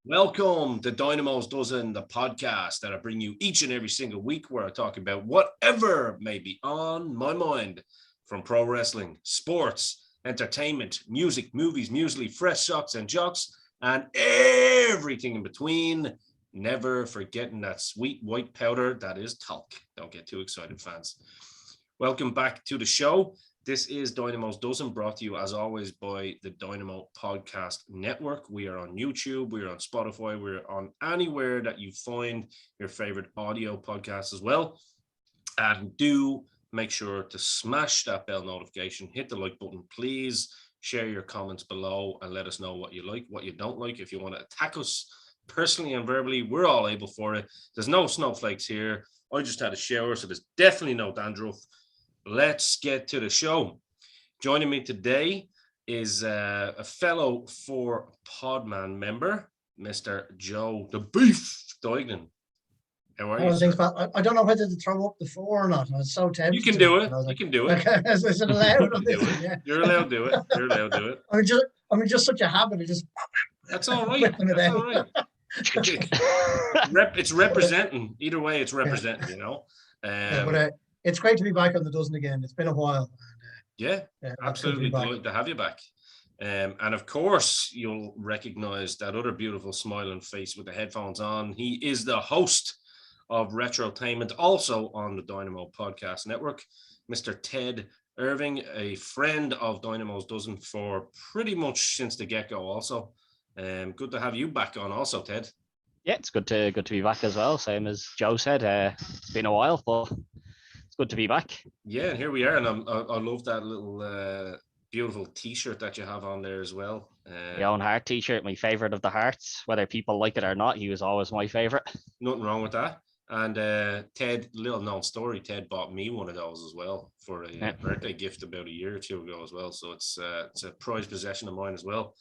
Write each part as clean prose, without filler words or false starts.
Welcome to Dynamos Dozen, the podcast that I bring you each and every single week where I talk about whatever may be on my mind, from pro wrestling, sports, entertainment, music, movies, muesli, fresh shots and jocks, and everything in between. Never forgetting that sweet white powder that is talc. Don't get too excited, fans. Welcome back to the show. This is Dynamos Dozen, brought to you as always by the Dynamo Podcast Network. We are on YouTube, we're on Spotify, we're on anywhere that you find your favorite audio podcasts as well. And do make sure to smash that bell notification, hit the like button, please share your comments below and let us know what you like, what you don't like. If you want to attack us personally and verbally, we're all able for it. There's no snowflakes here. I just had a shower, so there's definitely no dandruff. Let's get to the show. Joining me today is a fellow Podman member, Mr. Joe the Beef Duignan. How are you? I don't know whether to throw up the four or not. I was so tempted. You can do it. You can do it. Okay, is it allowed? Yeah. You're allowed to do it. You're allowed to do it. I'm just such a habit of just. That's all right. That's all right. It's representing. Either way, it's representing. You know. It's great to be back on the dozen again. It's been a while. Absolutely delighted to have you back. And of course, you'll recognize that other beautiful smiling face with the headphones on. He is the host of Retrotainment, also on the Dynamo Podcast Network, Mr. Ted Irving, a friend of Dynamo's Dozen for pretty much since the get-go also. Good to have you back on also, Ted. Yeah, it's good to be back as well. Same as Joe said, it's been a while, but it's good to be back. Yeah, and here we are, and I love that little beautiful T-shirt that you have on there as well. My own heart T-shirt, my favorite of the hearts. Whether people like it or not, he was always my favorite. Nothing wrong with that. And Ted, little known story, Ted bought me one of those as well for a birthday gift about a year or two ago as well. So it's a prized possession of mine as well.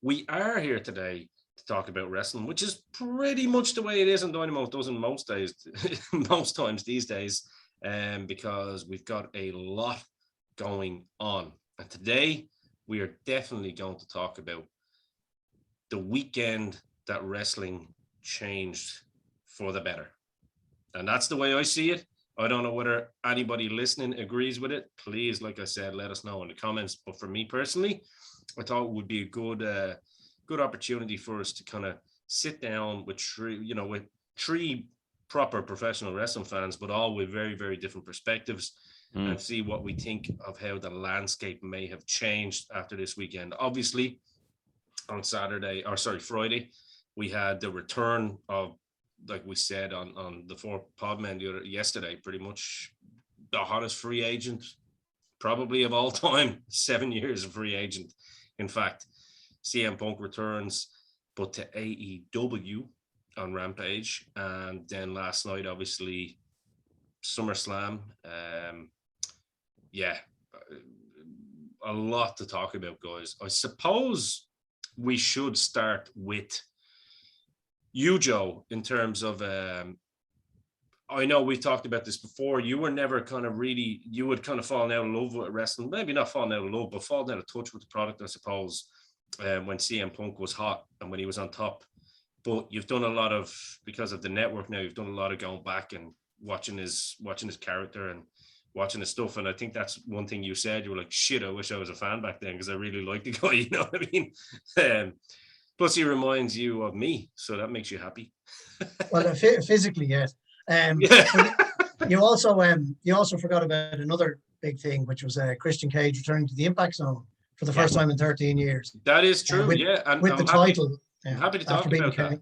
We are here today to talk about wrestling, which is pretty much the way it is in Dynamo Dozen most days, most times these days, because we've got a lot going on. And today we are definitely going to talk about the weekend that wrestling changed for the better. And that's the way I see it. I don't know whether anybody listening agrees with it. Please, like I said, let us know in the comments. But for me personally, I thought it would be a good opportunity for us to kind of sit down with three proper professional wrestling fans, but all with very, very different perspectives, and see what we think of how the landscape may have changed after this weekend. Obviously, on Friday, we had the return of, like we said on the four podmen yesterday, pretty much the hottest free agent probably of all time, 7 years of free agent. In fact, CM Punk returns, but to AEW on Rampage. And then last night, obviously, SummerSlam. A lot to talk about, guys. I suppose we should start with you, Joe, in terms of, I know we've talked about this before. You were never you would kind of fallen out of love with wrestling. Maybe not falling out of love, but falling out of touch with the product, I suppose, when CM Punk was hot and when he was on top. But you've done a lot of, because of the network now, you've done a lot of going back and watching his character and watching his stuff. And I think that's one thing you said. You were like, shit, I wish I was a fan back then because I really liked the guy, you know what I mean? Plus, he reminds you of me, so that makes you happy. Well, physically, yes. You also forgot about another big thing, which was Christian Cage returning to the Impact Zone for the first time in 13 years. That is true, and with the title. I'm happy to talk about that.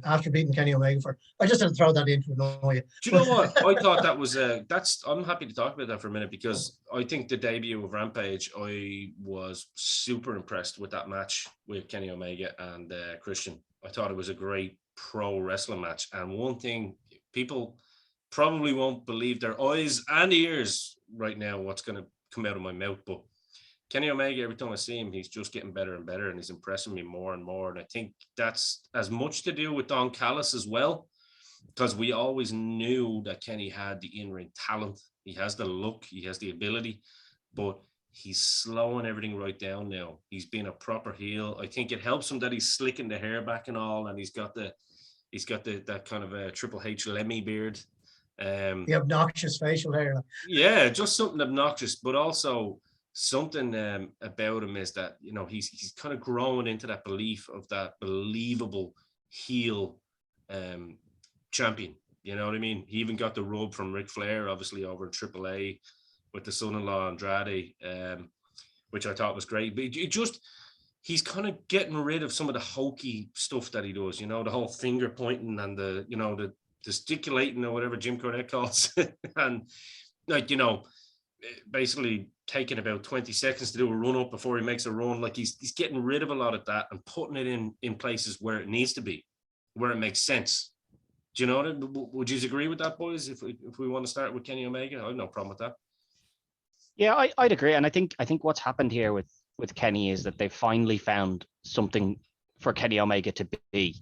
After beating Kenny Omega I just had to throw that in to annoy you. Do you know what? I thought that was I'm happy to talk about that for a minute, because I think the debut of Rampage, I was super impressed with that match with Kenny Omega and Christian. I thought it was a great pro wrestling match. And one thing, people probably won't believe their eyes and ears right now what's going to come out of my mouth, but Kenny Omega, every time I see him, he's just getting better and better, and he's impressing me more and more. And I think that's as much to do with Don Callis as well, because we always knew that Kenny had the in-ring talent. He has the look, he has the ability, but he's slowing everything right down now. He's been a proper heel. I think it helps him that he's slicking the hair back and all, and he's got that kind of a Triple H Lemmy beard. The obnoxious facial hair. Yeah, just something obnoxious, but also something about him is that, you know, he's kind of growing into that belief of that believable heel champion. You know what I mean? He even got the rub from Ric Flair, obviously, over in AAA with the son-in-law Andrade, which I thought was great. But he's kind of getting rid of some of the hokey stuff that he does, you know, the whole finger pointing and the gesticulating or whatever Jim Cornette calls it. And, like, you know, basically taking about 20 seconds to do a run-up before he makes a run. Like, he's getting rid of a lot of that and putting it in places where it needs to be, where it makes sense. Do you know what I mean? Would you agree with that, boys? If we want to start with Kenny Omega, I have no problem with that. Yeah, I'd agree. And I think what's happened here with Kenny is that they've finally found something for Kenny Omega to be.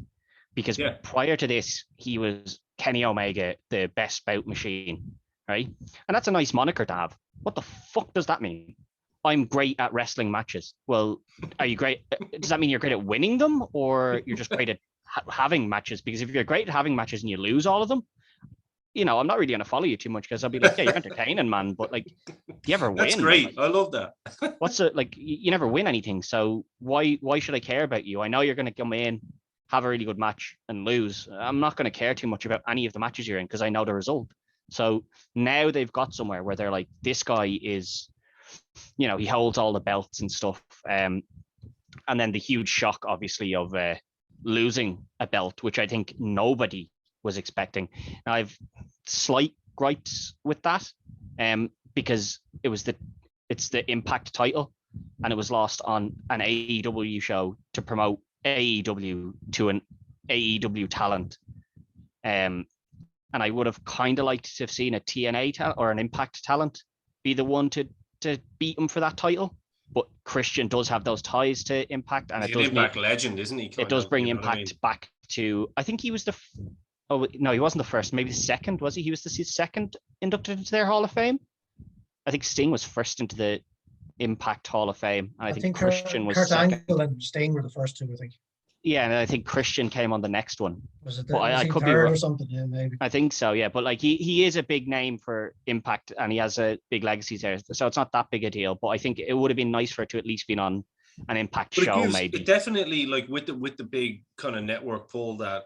Because prior to this, he was Kenny Omega, the best bout machine, right? And that's a nice moniker to have. What the fuck does that mean? I'm great at wrestling matches. Well, are you great? Does that mean you're great at winning them, or you're just great at having matches? Because if you're great at having matches and you lose all of them, you know, I'm not really going to follow you too much, because I'll be like, yeah, you're entertaining, man. But like, do you ever win? That's great. Like, I love that. what's it like? You never win anything. So why should I care about you? I know you're going to come in, have a really good match and lose. I'm not going to care too much about any of the matches you're in, because I know the result. So now they've got somewhere where they're like, this guy is, you know, he holds all the belts and stuff. And then the huge shock, obviously, of losing a belt, which I think nobody was expecting. Now, I've slight gripes with that, because it's the Impact title, and it was lost on an AEW show to promote AEW to an AEW talent. And I would have kind of liked to have seen a TNA or an Impact talent be the one to beat him for that title. But Christian does have those ties to Impact, and He's an Impact legend, isn't he? It does bring Impact back to. I think he was oh no, he wasn't the first. Maybe the second, was he? He was the second inducted into their Hall of Fame. I think Sting was first into the Impact Hall of Fame, and I think Christian was Kurt second. Angle and Sting were the first two, I think. Yeah, and I think Christian came on the next one. Was it I could be third or something? Yeah, maybe. I think so, yeah. But like he is a big name for Impact, and he has a big legacy there. So it's not that big a deal. But I think it would have been nice for it to at least been on an Impact show, maybe. It definitely, like with the big kind of network pull that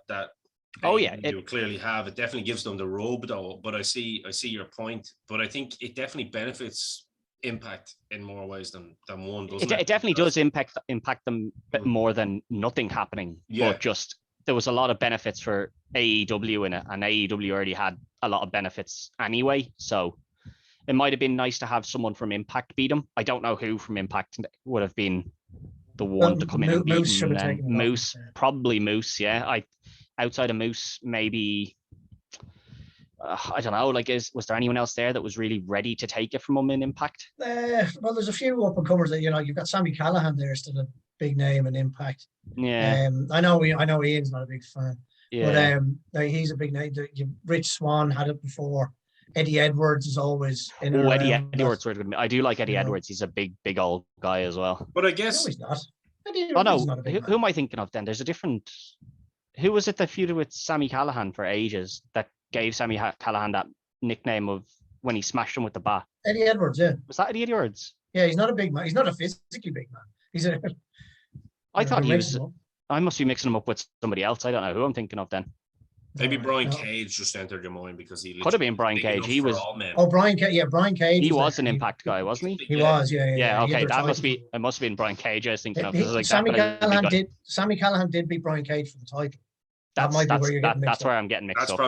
you clearly have, it definitely gives them the rub though. But I see your point. But I think it definitely benefits Impact in more ways than one, doesn't it? It definitely does impact them a bit more than nothing happening. Yeah. But just there was a lot of benefits for AEW in it, and AEW already had a lot of benefits anyway. So it might have been nice to have someone from Impact beat him. I don't know who from Impact would have been the one to come in and beat him. And Moose, probably Moose. Yeah, outside of Moose, maybe. I don't know. Like, was there anyone else there that was really ready to take it from him in Impact? Well, there's a few up and comers that, you know, you've got Sami Callihan there, still a big name in Impact. Yeah. I know Ian's not a big fan. Yeah. But he's a big name. Rich Swann had it before. Eddie Edwards is always in. Oh, Eddie Edwards. I do like Eddie Edwards. He's a big old guy as well. But I guess no, he's not. Who am I thinking of then? There's a different. Who was it that feuded with Sami Callihan for ages that gave Sami Callihan that nickname of when he smashed him with the bat? Eddie Edwards, yeah. Was that Eddie Edwards? Yeah, he's not a big man. He's not a physically big man. I thought he was. I must be mixing him up with somebody else. I don't know who I'm thinking of then. Maybe Brian Cage just entered your mind because he could have been Brian Cage. He was. Brian Cage. Yeah, Brian Cage. He was an Impact guy, wasn't he? He was. Yeah. Yeah. Okay, that must be. It must have been Brian Cage. I was thinking of. Sami Callihan did beat Brian Cage for the title. That's where I'm getting mixed up.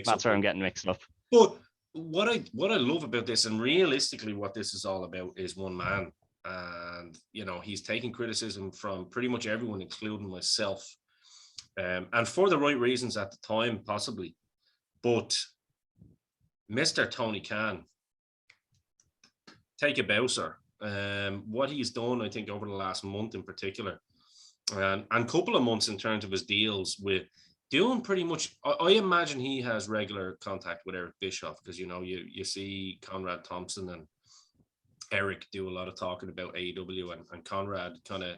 That's where I'm getting mixed up. But what I love about this, and realistically, what this is all about, is one man, and you know, he's taking criticism from pretty much everyone, including myself, and for the right reasons at the time, possibly. But Mr. Tony Khan, take a bow, sir. What he's done, I think, over the last month in particular. And a couple of months in terms of his deals with doing pretty much, I imagine he has regular contact with Eric Bischoff, because, you know, you see Conrad Thompson and Eric do a lot of talking about AEW, and Conrad kind of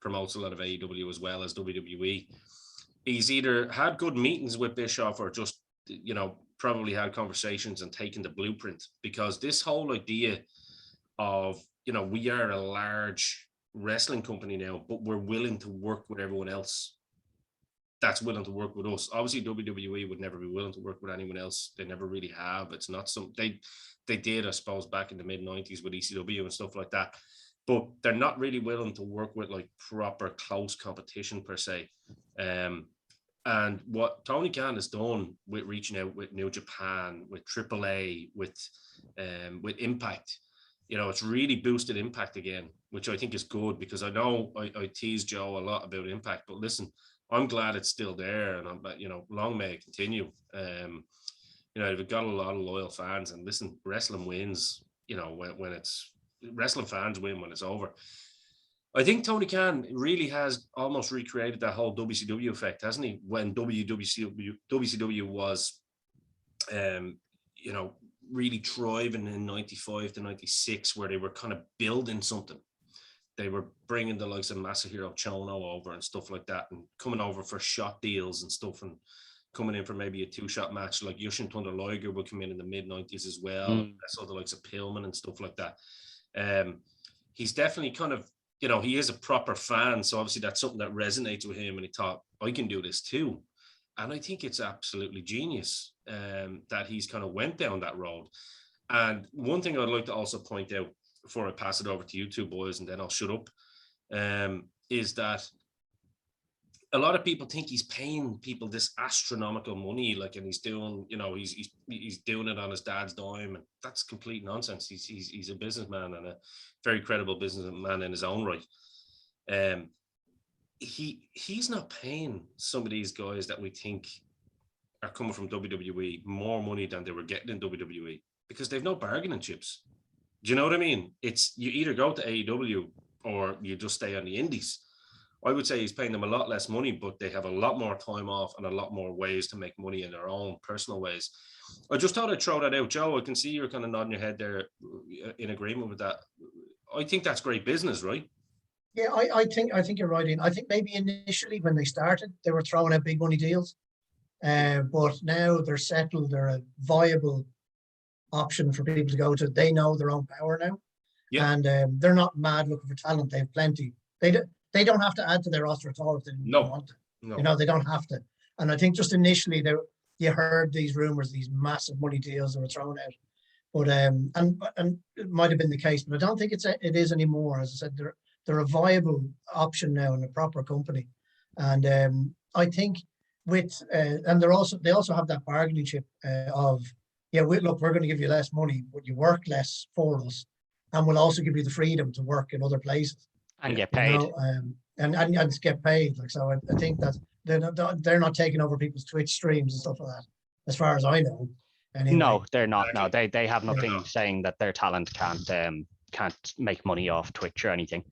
promotes a lot of AEW as well as WWE. He's either had good meetings with Bischoff or just, probably had conversations and taken the blueprint, because this whole idea of, we are a large wrestling company now, but we're willing to work with everyone else that's willing to work with us. Obviously, WWE would never be willing to work with anyone else. They never really have. It's not something they did, I suppose, back in the mid-90s with ECW and stuff like that. But they're not really willing to work with like proper close competition per se. And what Tony Khan has done with reaching out with New Japan, with AAA, with Impact, it's really boosted Impact again, which I think is good, because I know I tease Joe a lot about Impact, but listen, I'm glad it's still there, and long may it continue. They've got a lot of loyal fans, and listen, wrestling wins. When it's wrestling fans win when it's over. I think Tony Khan really has almost recreated that whole WCW effect, hasn't he? When WCW was, really thriving in 95 to 96, where they were kind of building something. They were bringing the likes of Masahiro Chono over and stuff like that, and coming over for shot deals and stuff, and coming in for maybe a 2-shot match. Like Yushin Thunder Liger would come in the mid-90s as well. I saw the likes of Pillman and stuff like that. He's definitely kind of, he is a proper fan, so obviously that's something that resonates with him, and he thought, I can do this too. And I think it's absolutely genius that he's kind of went down that road. And one thing I'd like to also point out before I pass it over to you two boys, and then I'll shut up, is that a lot of people think he's paying people this astronomical money, like, and he's doing, he's doing it on his dad's dime, and that's complete nonsense. He's a businessman, and a very credible businessman in his own right. He's not paying some of these guys that we think are coming from WWE more money than they were getting in WWE, because they've no bargaining chips. Do you know what I mean? It's, you either go to AEW or you just stay on the indies. I would say he's paying them a lot less money, but they have a lot more time off and a lot more ways to make money in their own personal ways. I just thought I'd throw that out. Joe, I can see you're kind of nodding your head there in agreement with that. I think that's great business, right? Yeah, I think you're right. I think maybe initially when they started, they were throwing out big money deals. But now they're settled. They're a viable option for people to go to. They know their own power now. Yeah. And they're not mad looking for talent. They have plenty. They don't have to add to their roster at all if they don't want to. No. They don't have to. And I think just initially you heard these rumors, these massive money deals that were thrown out. But and it might have been the case, but I don't think it is anymore. As I said, they're a viable option now in a proper company. And I think and they also have that bargaining chip of, we're going to give you less money, but you work less for us, and we'll also give you the freedom to work in other places and get paid. And get paid. Like, so I think that they're not taking over people's Twitch streams and stuff like that, as far as I know. Anyway. No, they're not. No, they have nothing saying that their talent can't make money off Twitch or anything.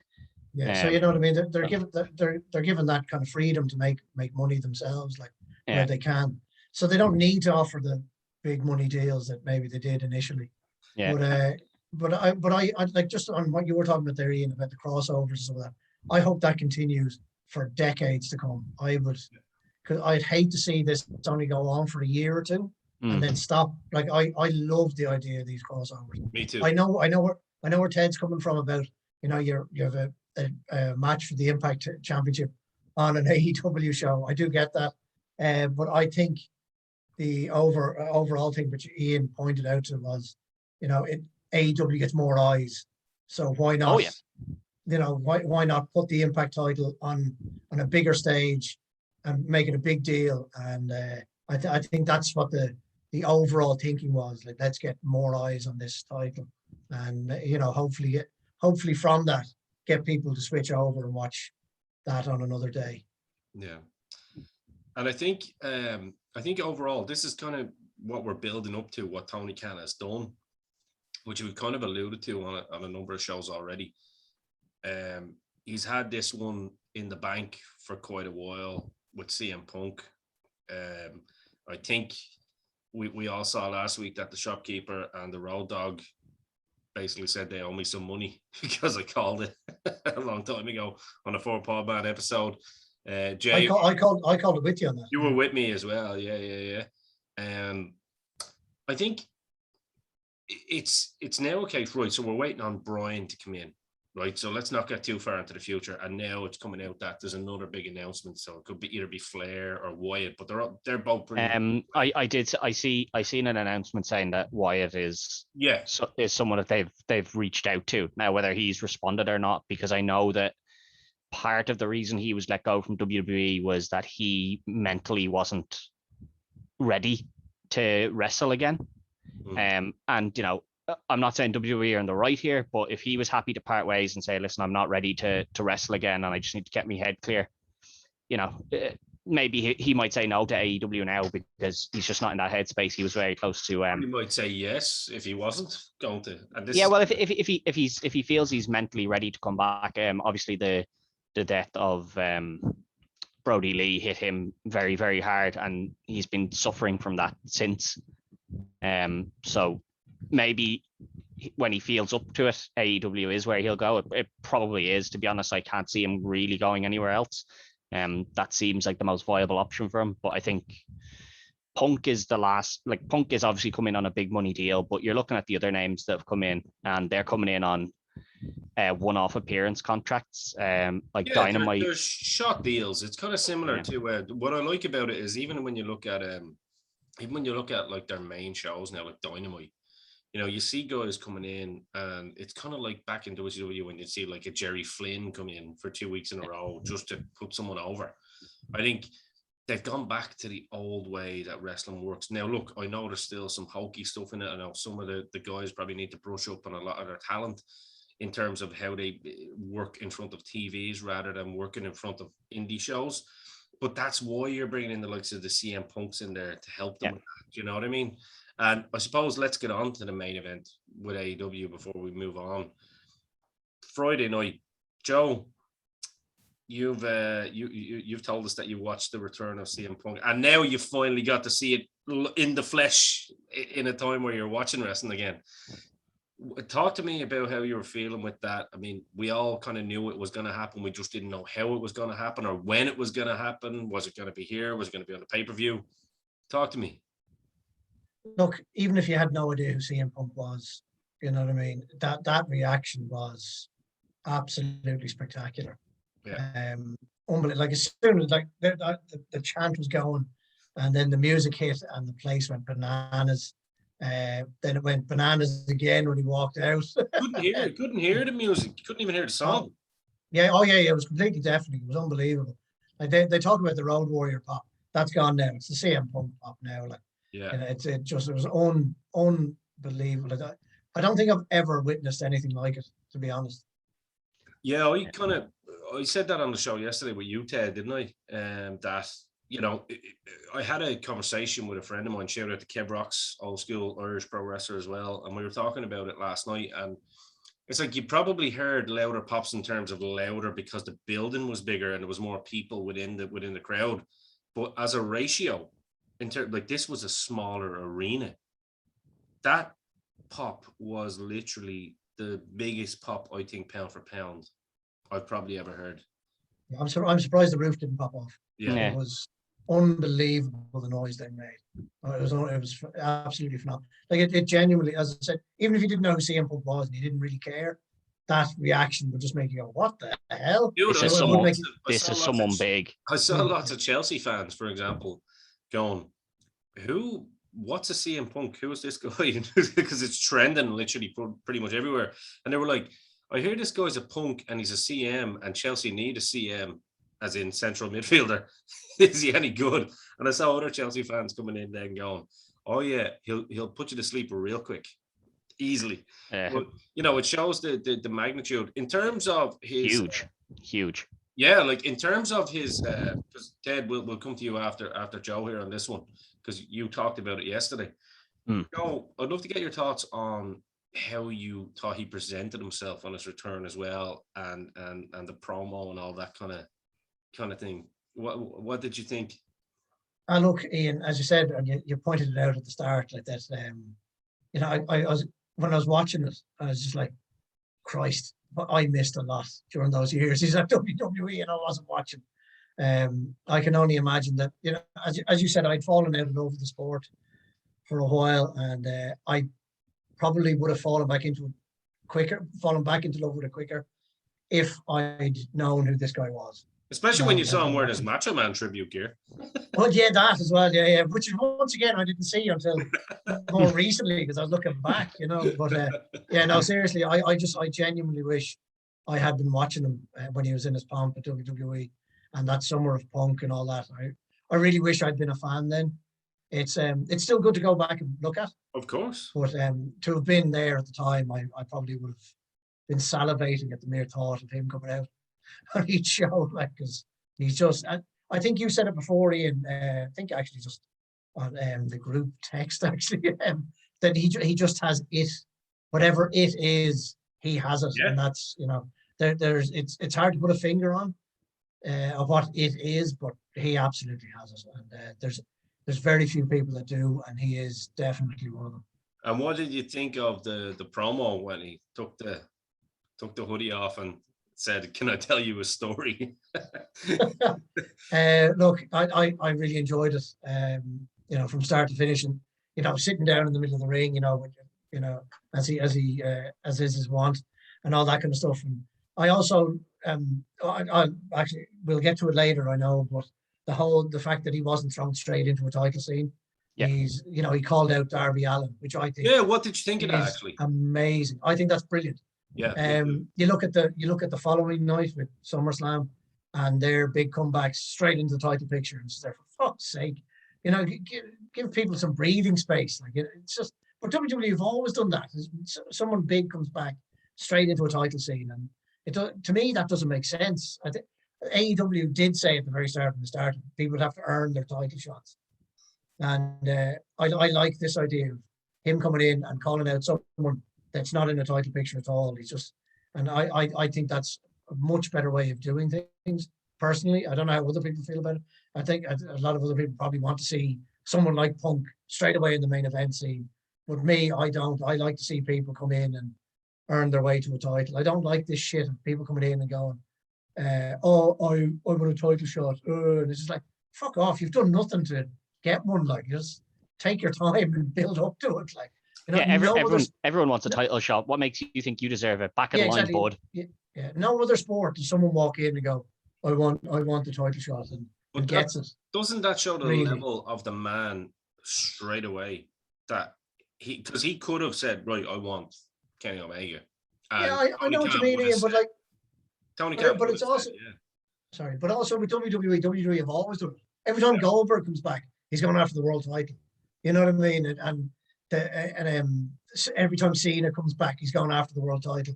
Yeah, so you know what I mean. They're given that kind of freedom to make money themselves, like where they can. So they don't need to offer the big money deals that maybe they did initially. Yeah. But I like, just on what you were talking about there, Ian, about the crossovers and stuff like that. I hope that continues for decades to come. Because I'd hate to see this only go on for a year or two and then stop. Like, I love the idea of these crossovers. Me too. I know where Ted's coming from about, you have a match for the Impact Championship on an AEW show. I do get that. But I think the overall thing which Ian pointed out to was, AEW gets more eyes. So why not? Oh, yeah. Why not put the Impact title on a bigger stage and make it a big deal? And I think that's what the overall thinking was. Like, let's get more eyes on this title, and hopefully from that, get people to switch over and watch that on another day. Yeah, and I think overall this is kind of what we're building up to, what Tony Khan has done, which we've kind of alluded to on a number of shows already. He's had this one in the bank for quite a while with CM Punk. I think we all saw last week that the Shopkeeper and the Road Dogg basically said they owe me some money because I called it a long time ago on a 4 Paw Man episode. Jay, I called it with you on that. you were with me as well. Yeah. I think it's now okay, right? So we're waiting on Brian to come in, right? So let's not get too far into the future. And now it's coming out that there's another big announcement. So it could be either Flair or Wyatt, but they're both pretty. I seen an announcement saying that Wyatt is someone that they've reached out to. Now whether he's responded or not, because I know that part of the reason he was let go from WWE was that he mentally wasn't ready to wrestle again. And I'm not saying WWE are in the right here, but if he was happy to part ways and say, listen, I'm not ready to wrestle again and I just need to get my head clear, maybe he might say no to AEW now because he's just not in that headspace. He was very close to he might say yes if he wasn't going to. If he feels he's mentally ready to come back, obviously the death of Brody Lee hit him very, very hard, and he's been suffering from that since. So maybe when he feels up to it, AEW is where he'll go. It probably is, to be honest. I can't see him really going anywhere else. That seems like the most viable option for him. But I think Punk is the last. Like, Punk is obviously coming on a big money deal, but you're looking at the other names that have come in, and they're coming in on one-off appearance contracts. Dynamite. There's short deals. It's kind of similar to what I like about it is even when you look at like their main shows now, like Dynamite, you see guys coming in, and it's kind of like back in WCW when you see like a Jerry Flynn come in for 2 weeks in a row just to put someone over. I think they've gone back to the old way that wrestling works. Now, look, I know there's still some hokey stuff in it. I know some of the guys probably need to brush up on a lot of their talent in terms of how they work in front of TVs rather than working in front of indie shows. But that's why you're bringing in the likes of the CM Punks in there to help them. Do you know what I mean? And I suppose let's get on to the main event with AEW before we move on. Friday night, Joe, you've told us that you watched the return of CM Punk, and now you finally got to see it in the flesh in a time where you're watching wrestling again. Talk to me about how you were feeling with that. I mean, we all kind of knew it was going to happen. We just didn't know how it was going to happen or when it was going to happen. Was it going to be here? Was it going to be on the pay-per-view? Talk to me. Look, even if you had no idea who CM Punk was, you know what I mean? That reaction was absolutely spectacular. Yeah. Unbelievable. Like, as soon as the chant was going, and then the music hit, and the place went bananas. Then it went bananas again when he walked out. Couldn't hear the music. Couldn't even hear the song. Yeah. It was completely deafening. It was unbelievable. Like they talk about the Road Warrior pop. That's gone now. It's the CM Punk pop now. Like, it was unbelievable. I don't think I've ever witnessed anything like it, to be honest. Yeah, I said that on the show yesterday with you, Ted, didn't I? That, I had a conversation with a friend of mine, shout out to Kev Rocks, old school Irish pro wrestler as well, and we were talking about it last night, and it's like you probably heard louder pops in terms of louder because the building was bigger and there was more people within the crowd, but as a ratio, like this was a smaller arena. That pop was literally the biggest pop, I think, pound for pound I've probably ever heard. I'm surprised the roof didn't pop off. Yeah. It was unbelievable the noise they made. It was absolutely phenomenal. Like it genuinely, as I said, even if you didn't know who CM Punk was and you didn't really care, that reaction would just make you go, "What the hell?" Dude, this is someone big. I saw lots of Chelsea fans, for example, going, what's a CM Punk? Who is this guy? Because it's trending literally pretty much everywhere. And they were like, I hear this guy's a Punk and he's a CM and Chelsea need a CM, as in central midfielder. Is he any good? And I saw other Chelsea fans coming in then going, oh yeah, he'll put you to sleep real quick, easily. But, it shows the magnitude in terms of his huge. Yeah, like in terms of his, because Ted, we'll come to you after Joe here on this one, because you talked about it yesterday. Joe, I'd love to get your thoughts on how you thought he presented himself on his return as well, and the promo and all that kind of thing. What did you think? Look, Ian, as you said, and you pointed it out at the start, like that. I when I was watching it, I was just like, Christ, but I missed a lot during those years. He's at WWE and I wasn't watching. I can only imagine that, as you said, I'd fallen out of love with the sport for a while, and I probably would have fallen back into love with it quicker if I'd known who this guy was. Especially when you saw him wear his Macho Man tribute gear. Well, yeah, that as well, yeah, which once again I didn't see until more recently because I was looking back, But yeah, no, seriously, I genuinely wish I had been watching him when he was in his pomp at WWE and that summer of Punk and all that. I really wish I'd been a fan then. It's still good to go back and look at. Of course. But to have been there at the time, I probably would have been salivating at the mere thought of him coming out on each show, like, because he's just. I think you said it before, Ian. I think actually just on the group text actually that he just has it, whatever it is, he has it, and that's there's it's hard to put a finger on of what it is, but he absolutely has it, and there's very few people that do, and he is definitely one of them. And what did you think of the promo when he took the hoodie off and said, "Can I tell you a story?" Look, I really enjoyed it. From start to finish, and sitting down in the middle of the ring, as is his want, and all that kind of stuff. And I also, I actually we'll get to it later, I know, but the fact that he wasn't thrown straight into a title scene. Yeah. He called out Darby Allin, which I think. Yeah, what did you think of that? Actually, amazing. I think that's brilliant. Yeah. You look at the following night with SummerSlam, and their big comebacks straight into the title picture, and it's there for fuck's sake, give people some breathing space. Like it's just, but WWE have always done that. Someone big comes back straight into a title scene, and to me that doesn't make sense. I think AEW did say at the very start, people would have to earn their title shots, and I like this idea of him coming in and calling out someone that's not in a title picture at all. He's just, and I think that's a much better way of doing things. Personally, I don't know how other people feel about it. I think a lot of other people probably want to see someone like Punk straight away in the main event scene. But me, I don't. I like to see people come in and earn their way to a title. I don't like this shit of people coming in and going, I want a title shot. And it's just like, fuck off. You've done nothing to get one. Like, just take your time and build up to it. Like, everyone wants a title shot. What makes you think you deserve it? Back in line, exactly. Bud. Yeah. No other sport does someone walk in and go, I want the title shot, and gets it. Doesn't that show the level of the man straight away? That because he could have said, right, I want Kenny Omega. Yeah, I know what you mean, Ian, but like Tony Khan, but it's also sorry, but also with WWE have always done it. Every time Goldberg comes back, he's going after the world title. You know what I mean? And every time Cena comes back, he's going after the world title.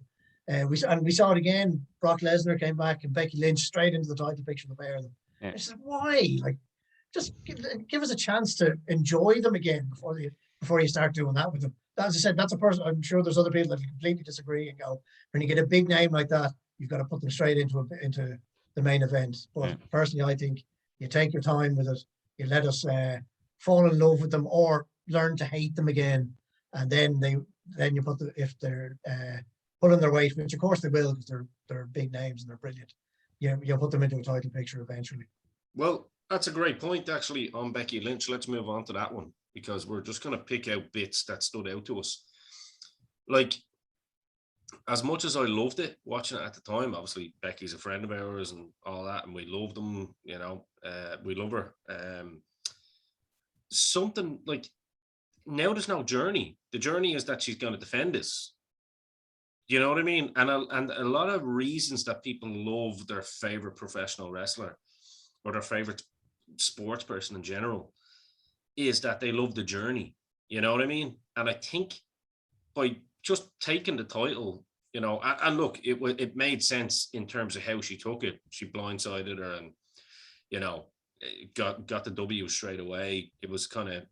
We saw it again. Brock Lesnar came back and Becky Lynch straight into the title picture of the pair of them. Yeah. It's like, why? Like, just give us a chance to enjoy them again before you start doing that with them. As I said, that's a person. I'm sure there's other people that completely disagree and go, when you get a big name like that, you've got to put them straight into the main event. But personally, I think you take your time with it. You let us fall in love with them or learn to hate them again, and then you put if they're pulling their weight, which of course they will because they're big names and they're brilliant. You'll put them into a title picture eventually. Well, that's a great point actually on Becky Lynch. Let's move on to that one because we're just going to pick out bits that stood out to us. Like, as much as I loved it watching it at the time, obviously Becky's a friend of ours and all that, and we loved them. We love her. Something like now there's no journey. The journey is that she's going to defend this. You know what I mean? And a lot of reasons that people love their favorite professional wrestler or their favorite sports person in general is that they love the journey. You know what I mean? And I think by just taking the title, and look, it made sense in terms of how she took it. She blindsided her and, got the W straight away. It was kind of,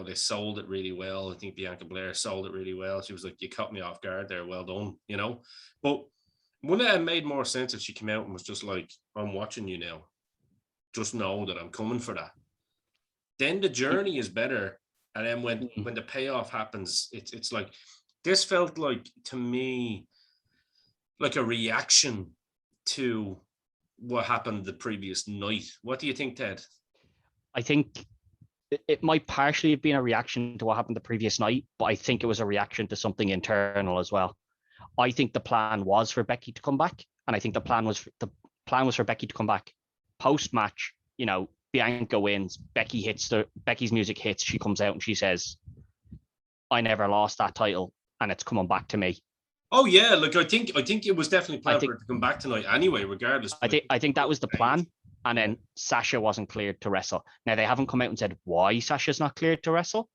they sold it really well. I think Bianca Belair sold it really well. She was like, you caught me off guard there. Well done, But wouldn't it have made more sense if she came out and was just like, I'm watching you now. Just know that I'm coming for that. Then the journey is better. And then when the payoff happens, it's like, This felt like, to me, like a reaction to what happened the previous night. What do you think, Ted? I think it might partially have been a reaction to what happened the previous night, but I think it was a reaction to something internal as well. I think the plan was for Becky to come back, and I think the plan was for Becky to come back post match. You know, Bianca wins, Becky's music hits, she comes out and she says, "I never lost that title, and it's coming back to me." Oh yeah, look, I think it was definitely planned for it to come back tonight anyway, regardless. I think that was the plan. And then Sasha wasn't cleared to wrestle. Now they haven't come out and said why Sasha's not cleared to wrestle.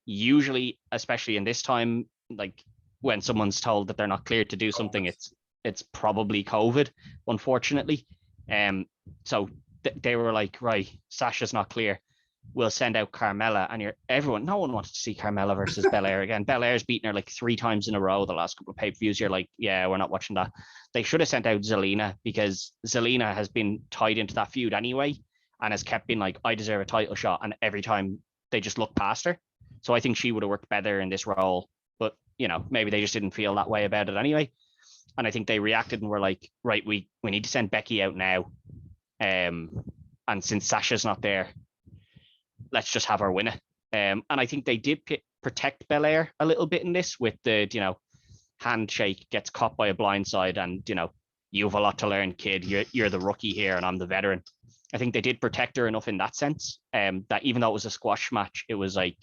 Usually, especially in this time, like when someone's told that they're not cleared to do something, it's probably COVID, unfortunately. So they were like, right, Sasha's not clear. We'll send out Carmella, and no one wanted to see Carmella versus Belair again. Belair's beaten her like 3 times in a row the last couple of pay-per-views. You're like, yeah, we're not watching that. They should have sent out Zelina, because Zelina has been tied into that feud anyway and has kept being like, I deserve a title shot, and every time they just look past her. So I think she would have worked better in this role, but you know, maybe they just didn't feel that way about it anyway. And I think they reacted and were like, right, we need to send Becky out now. And since Sasha's not there, let's just have her win it. And I think they did protect Belair a little bit in this with the, you know, handshake, gets caught by a blindside, and, you know, you have a lot to learn, kid. You're the rookie here and I'm the veteran. I think they did protect her enough in that sense, that even though it was a squash match, it was like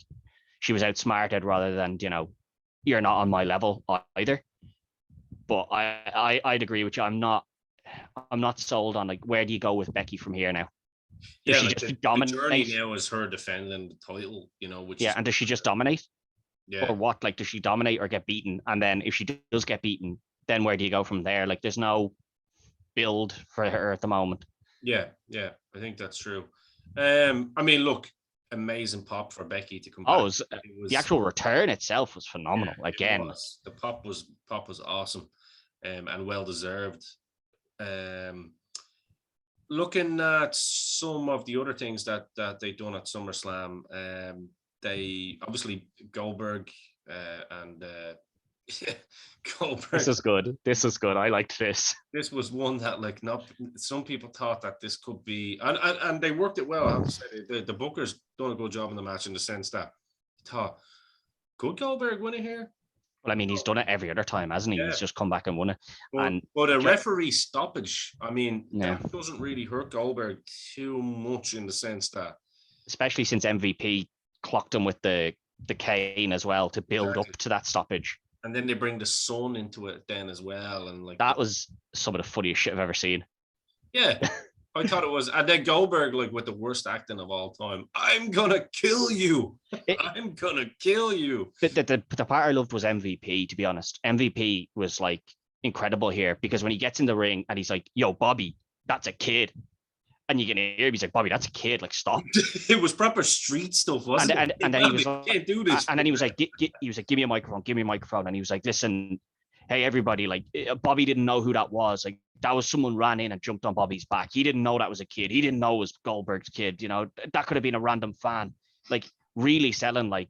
she was outsmarted rather than, you know, you're not on my level either. But I'd agree with you. I'm not sold on, like, where do you go with Becky from here now? Does she just dominate? The journey now is her defending the title, you know, which and does she just dominate? Yeah. Or what? Like, does she dominate or get beaten? And then if she does get beaten, then where do you go from there? Like, there's no build for her at the moment. Yeah, I think that's true. I mean, look, amazing pop for Becky to come back. It was the actual return itself was phenomenal. Again, the pop was awesome, and well deserved. Looking at some of the other things that they done at SummerSlam, they obviously Goldberg and Goldberg. This is good. I liked this. This was one that, like, not some people thought that this could be, and they worked it well. I have to say, the bookers done a good job in the match, in the sense that thought, could Goldberg win it here? Well, I mean, he's done it every other time, hasn't he? Yeah. He's just come back and won it. But a referee stoppage, I mean, that doesn't really hurt Goldberg too much, in the sense that, especially since MVP clocked him with the cane as well to build up to that stoppage. And then they bring the Sun into it then as well, and like that was some of the funniest shit I've ever seen. Yeah. I thought it was, and then Goldberg, like, with the worst acting of all time. I'm gonna kill you. I'm gonna kill you. The part I loved was MVP, to be honest. MVP was like incredible here, because when he gets in the ring and he's like, "Yo, Bobby, that's a kid," and you can hear him, he's like, "Bobby, that's a kid. Like, stop." It was proper street stuff, wasn't it? And then he was like, "Can't do this." And then he was like, "Give me a microphone. Give me a microphone." And he was like, "Listen, hey, everybody, like, Bobby didn't know who that was. Like, that was someone ran in and jumped on Bobby's back. He didn't know that was a kid. He didn't know it was Goldberg's kid. You know, that could have been a random fan." Like, really selling, like,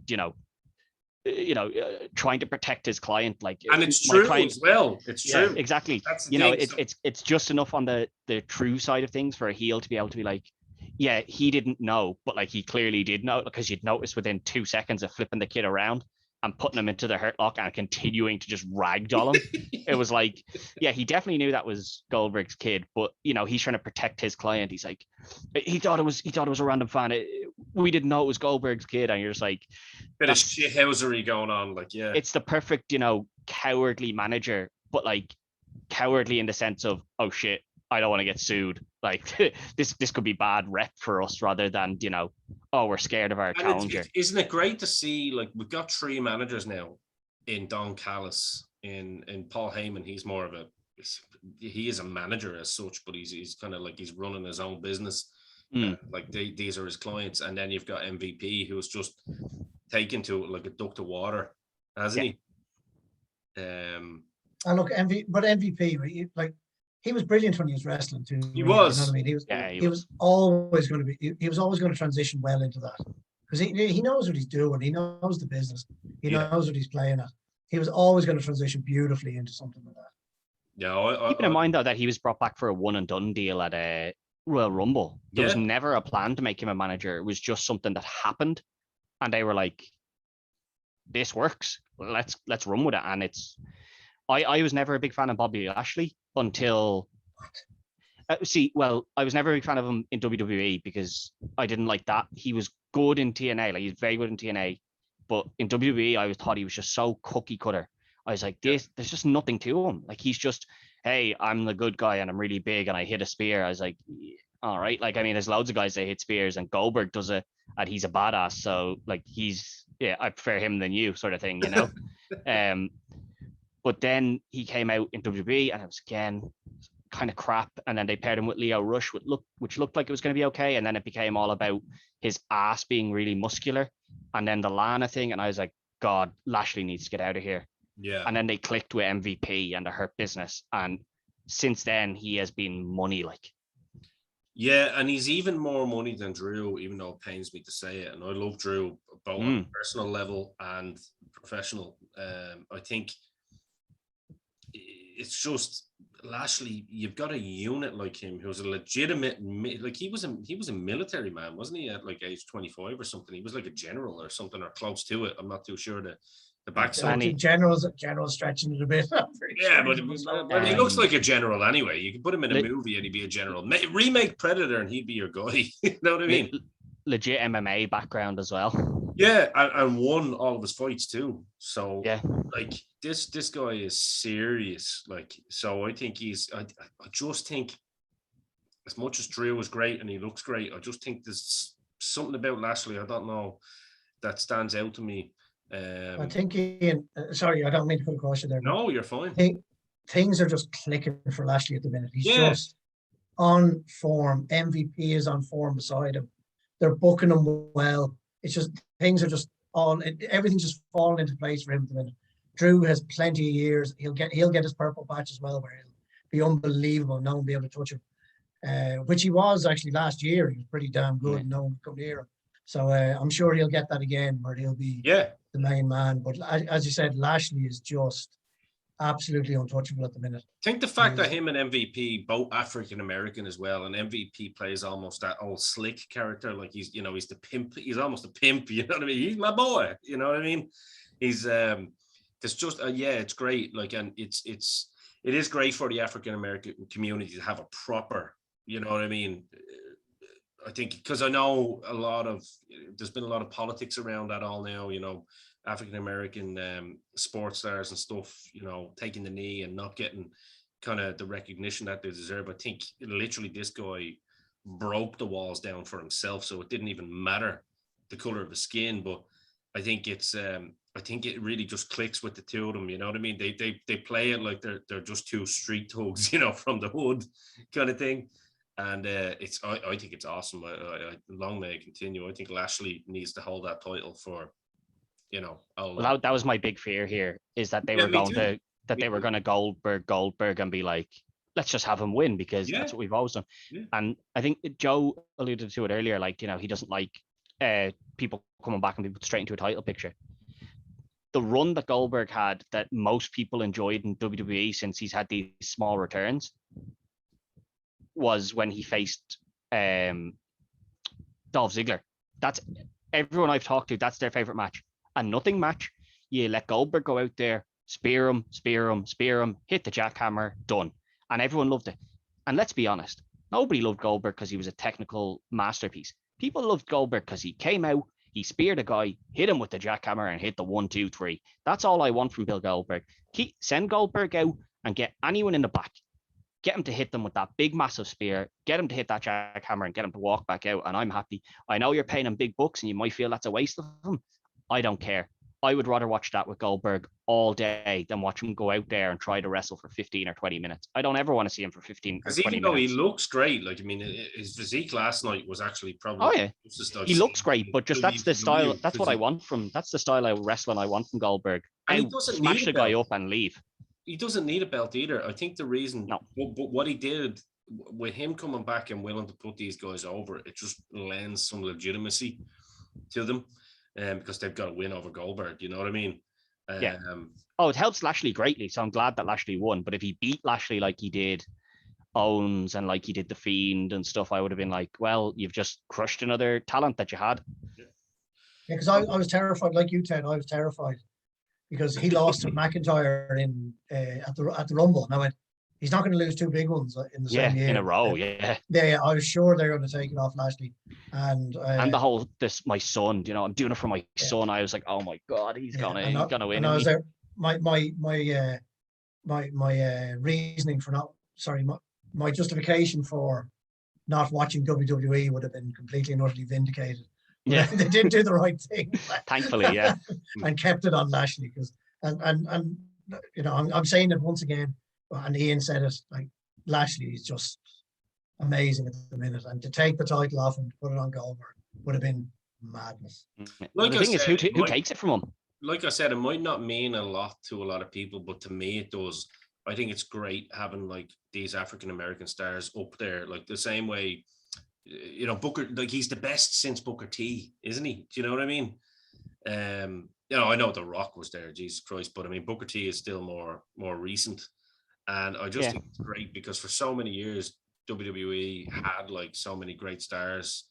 trying to protect his client. Like, and it's true as well. It's true. Exactly. It's just enough on the true side of things for a heel to be able to be like, yeah, he didn't know, but like, he clearly did know, because you'd notice within 2 seconds of flipping the kid around and putting him into the hurt lock and continuing to just ragdoll him. It was like, yeah, he definitely knew that was Goldberg's kid, but, you know, he's trying to protect his client. He's like, he thought it was a random fan. We didn't know it was Goldberg's kid. And you're just like, bit of shithousery going on. Like, yeah, it's the perfect, cowardly manager, but like cowardly in the sense of, oh shit, I don't want to get sued. Like, this could be bad rep for us, rather than, oh, we're scared of our challenger. Isn't it great to see, like, we've got 3 managers now, in Don Callis, in Paul Heyman. He's more of he is a manager as such, but he's kind of like, he's running his own business. Like, these are his clients. And then you've got MVP, who's just taken to it like a duck to water, hasn't he? And look, MVP, like, he was brilliant when he was wrestling too. He was. You know what I mean? He was always going to be. He was always going to transition well into that. because he knows what he's doing. He knows the business. He knows what he's playing at. He was always going to transition beautifully into something like that. Yeah, keeping in mind though that he was brought back for a one and done deal at a Royal Rumble. There was never a plan to make him a manager. It was just something that happened, and they were like, "This works. Let's run with it." And it's I was never a big fan of Bobby Lashley until I was never a big fan of him in WWE because I didn't like that. He was good in TNA, like he's very good in TNA, but in WWE, I thought he was just so cookie cutter. I was like, there's just nothing to him. Like he's just, hey, I'm the good guy and I'm really big and I hit a spear. I was like, all right. Like, I mean, there's loads of guys that hit spears and Goldberg does it and he's a badass. So like I prefer him than you sort of thing, you know? But then he came out in WWE and it was again kind of crap. And then they paired him with Leo Rush, which looked like it was going to be okay. And then it became all about his ass being really muscular. And then the Lana thing. And I was like, God, Lashley needs to get out of here. Yeah. Mm. And then they clicked with MVP and the Hurt Business. And since then, he has been money like. Yeah, and he's even more money than Drew, even though it pains me to say it. And I love Drew both on a personal level and professional. I think it's just Lashley. You've got a unit like him who's a legitimate, like he was a military man, wasn't he? At like age 25 or something, he was like a general or something or close to it. I'm not too sure the backside. General's stretching it a bit. Yeah, but he looks like a general anyway. You can put him in a movie and he'd be a general. Remake Predator and he'd be your guy. You know what I mean? Legit MMA background as well. Yeah, and won all of his fights too. So yeah, like this guy is serious. Like, so I think I just think as much as Drew is great and he looks great, I just think there's something about Lashley, I don't know, that stands out to me. I think Ian, sorry, I don't mean to cut across you there. No, you're fine. Things are just clicking for Lashley at the minute. He's just on form. MVP is on form beside him. They're booking him well. It's just things are just everything's just falling into place for him at the minute. Drew has plenty of years. He'll get his purple patch as well, where he'll be unbelievable. No one will be able to touch him, which he was actually last year. He was pretty damn good. No one could come near him. So I'm sure he'll get that again, where he'll be the main man. But as you said, Lashley is just absolutely untouchable at the minute. I think the fact that him and MVP, both African American as well, and MVP plays almost that old slick character, like he's the pimp. He's almost a pimp. You know what I mean? He's my boy. You know what I mean? He's it's just it's great. Like, and it is great for the African American community to have a proper. You know what I mean? I think because I know there's been a lot of politics around that all now, you know, African American sports stars and stuff, you know, taking the knee and not getting kind of the recognition that they deserve. I think literally this guy broke the walls down for himself, so it didn't even matter the color of his skin. But I think I think it really just clicks with the two of them. You know what I mean? They play it like they're just two street thugs, you know, from the hood kind of thing. And I think it's awesome. Long may it continue. I think Lashley needs to hold that title for, you know. That was my big fear here, is that they were going to Goldberg and be like, let's just have him win because that's what we've always done. Yeah. And I think Joe alluded to it earlier, like, you know, he doesn't like people coming back and be put straight into a title picture. The run that Goldberg had that most people enjoyed in WWE since he's had these small returns was when he faced Dolph Ziggler. That's everyone I've talked to, that's their favorite match. A nothing match. You let Goldberg go out there, spear him, hit the jackhammer, done. And everyone loved it. And let's be honest, nobody loved Goldberg because he was a technical masterpiece. People loved Goldberg because he came out, he speared a guy, hit him with the jackhammer, and hit the 1, 2, 3. That's all I want from Bill Goldberg. Send Goldberg out and get anyone in the back. Get him to hit them with that big, massive spear, get him to hit that jackhammer and get him to walk back out, and I'm happy. I know you're paying him big bucks and you might feel that's a waste of him. I don't care. I would rather watch that with Goldberg all day than watch him go out there and try to wrestle for 15 or 20 minutes. I don't ever want to see him for 15 or 20 minutes. Even though he looks great, like, I mean, his physique last night was actually probably... he looks great, but just that's the style, that's what I want from, that's the style of wrestling I want from Goldberg. And he doesn't smash the guy up and leave. He doesn't need a belt either. I think the reason, but what he did with him coming back and willing to put these guys over, it just lends some legitimacy to them, because they've got to win over Goldberg. You know what I mean? Yeah. Oh, it helps Lashley greatly, so I'm glad that Lashley won. But if he beat Lashley like he did Owens and like he did the Fiend and stuff, I would have been like, well, you've just crushed another talent that you had. Yeah, because I was terrified, like you, Ted. I was terrified because he lost to McIntyre in at the Rumble, and I went, he's not going to lose two big ones in the same year in a row. Yeah. Yeah, I was sure they were going to take it off Lashley, and the whole my son, I'm doing it for my son. I was like, oh my god, he's gonna win. And I was there. My reasoning for not, sorry, my justification for not watching WWE would have been completely and utterly vindicated. Yeah, they did do the right thing. Thankfully, yeah, and kept it on Lashley because and I'm saying it once again, and Ian said it, like Lashley is just amazing at the minute, and to take the title off and put it on Goldberg would have been madness. Like the thing is, who takes it from him? Like I said, it might not mean a lot to a lot of people, but to me it does. I think it's great having like these African American stars up there, like the same way, Booker, like he's the best since Booker T, isn't he? Do you know what I mean? I know The Rock was there, Jesus Christ, but I mean Booker T is still more recent, and I just think it's great because for so many years WWE had like so many great stars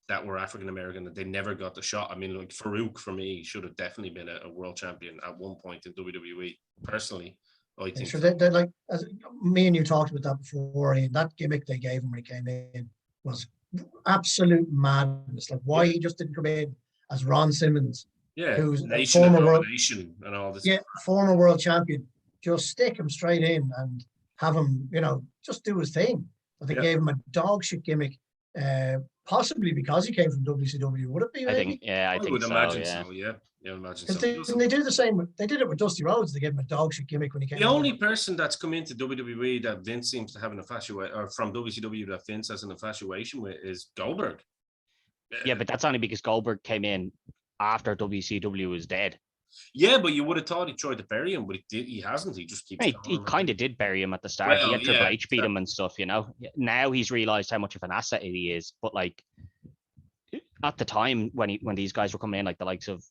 that were African American that they never got the shot. I mean, like Farouk for me should have definitely been a world champion at one point in WWE. Personally, I think. Sure, they're like, as me and you talked about that before, and that gimmick they gave him when he came in was absolute madness. Like why he just didn't come in as Ron Simmons, who's a former world and all this. Yeah, former world champion. Just stick him straight in and have him, just do his thing. But they gave him a dog shit gimmick. Possibly because he came from WCW, would it be? I think would so. Imagine so. Yeah, imagine so. They do the same. They did it with Dusty Rhodes. They gave him a dog shit gimmick when he came. The only person that's come into WWE that Vince seems to have an infatuation, or from WCW that Vince has an infatuation with, is Goldberg. Yeah, but that's only because Goldberg came in after WCW was dead. Yeah, but you would have thought he tried to bury him, but he hasn't. He just keeps. He kind of did bury him at the start. He had Triple H beat him and stuff, Now he's realized how much of an asset he is. But like at the time when these guys were coming in, like the likes of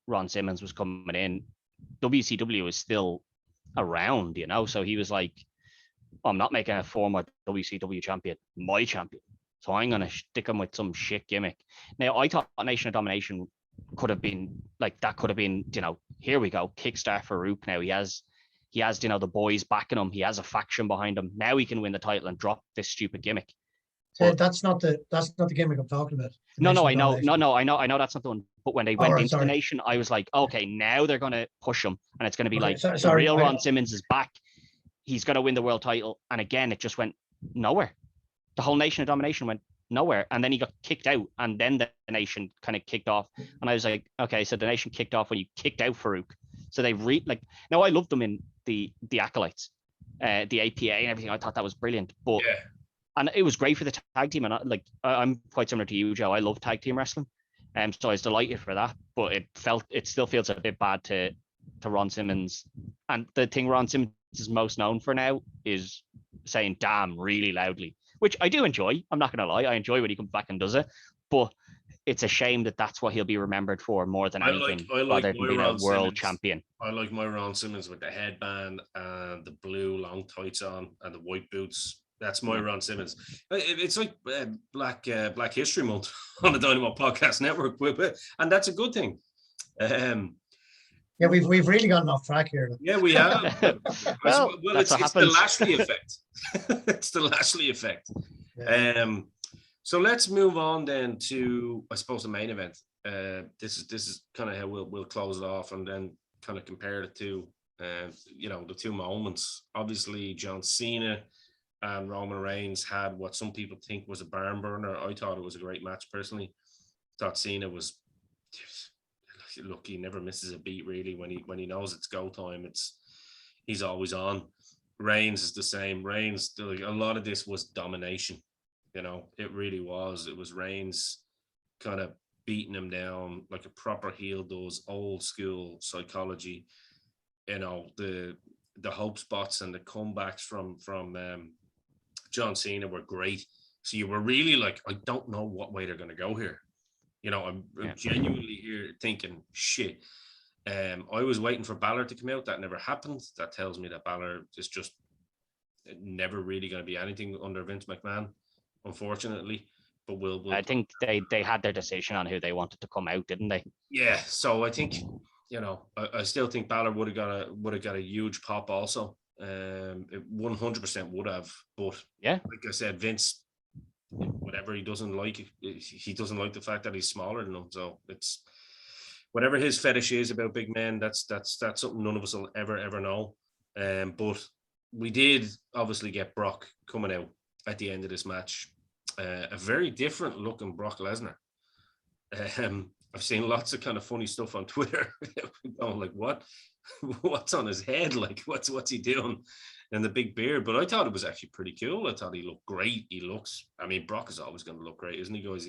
Ron Simmons was coming in, WCW was still around, So he was like, I'm not making a former WCW champion my champion. So I'm gonna stick him with some shit gimmick. Now I thought Nation of Domination could have been like that. Could have been, here we go, kickstart Farouk. Now he has, the boys backing him. He has a faction behind him. Now he can win the title and drop this stupid gimmick. That's not the gimmick I'm talking about. I know that's not the one. But when they went into the Nation, I was like, okay, now they're gonna push him, and it's gonna be the real Ron Simmons is back. He's gonna win the world title, and again, it just went nowhere. The whole Nation of Domination went nowhere, and then he got kicked out, and then the Nation kind of kicked off, and I was like, okay, so the Nation kicked off when you kicked out Farouk. So they now I loved them in the Acolytes, the APA and everything. I thought that was brilliant, but and it was great for the tag team, and I'm quite similar to you, Joe. I love tag team wrestling, so I was delighted for that, but it still feels a bit bad to Ron Simmons, and the thing Ron Simmons is most known for now is saying "damn" really loudly, which I do enjoy. I'm not going to lie. I enjoy when he comes back and does it, but it's a shame that that's what he'll be remembered for more than anything, rather than being a world champion. I like my Ron Simmons with the headband and the blue long tights on and the white boots. That's my Ron Simmons. It's like Black History Month on the Dynamo Podcast Network, and that's a good thing. Yeah, we've really gotten off track here. Yeah, we have. well, it's the Lashley effect. It's the Lashley effect. Yeah. So let's move on then to, I suppose, the main event. This is kind of how we'll close it off, and then kind of compare it to, the two moments. Obviously, John Cena and Roman Reigns had what some people think was a barn burner. I thought it was a great match personally. Thought Cena was, look, he never misses a beat really. When he knows it's go time, he's always on. Reigns is the same. Reigns, a lot of this was domination. It really was. It was Reigns kind of beating him down like a proper heel does, old school psychology. The hope spots and the comebacks from John Cena were great. So you were really like, I don't know what way they're going to go here. You know, I'm genuinely here thinking, shit. I was waiting for Balor to come out. That never happened. That tells me that Balor is just never really going to be anything under Vince McMahon, unfortunately. But we'll I think they had their decision on who they wanted to come out, didn't they? Yeah. So I think, you know, I still think Balor would have got a huge pop also. It 100% would have. But yeah, like I said, Vince, whatever he doesn't like the fact that he's smaller than him. So it's whatever his fetish is about big men. That's something none of us will ever know. But we did obviously get Brock coming out at the end of this match. A very different looking Brock Lesnar. I've seen lots of kind of funny stuff on Twitter. Going like, what's on his head? Like, what's he doing? And the big beard. But I thought it was actually pretty cool. I thought he looked great. Brock is always going to look great, isn't he, guys?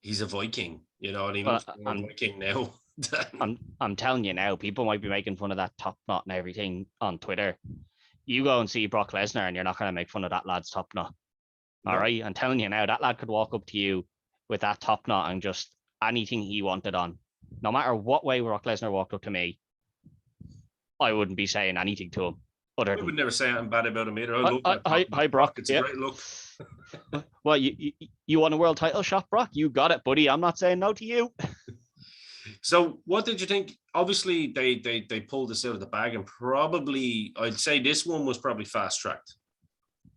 He's a Viking, you know, and he looks more Viking now. I'm telling you now, people might be making fun of that top knot and everything on Twitter. You go and see Brock Lesnar and you're not going to make fun of that lad's top knot. All right. I'm telling you now, that lad could walk up to you with that top knot and just anything he wanted on. No matter what way Brock Lesnar walked up to me, I wouldn't be saying anything to him. I would never say anything bad about him either. Hi, Brock. It's a great look. Well, you want a world title shot, Brock? You got it, buddy. I'm not saying no to you. So what did you think? Obviously, they pulled this out of the bag, and probably, I'd say this one was probably fast-tracked,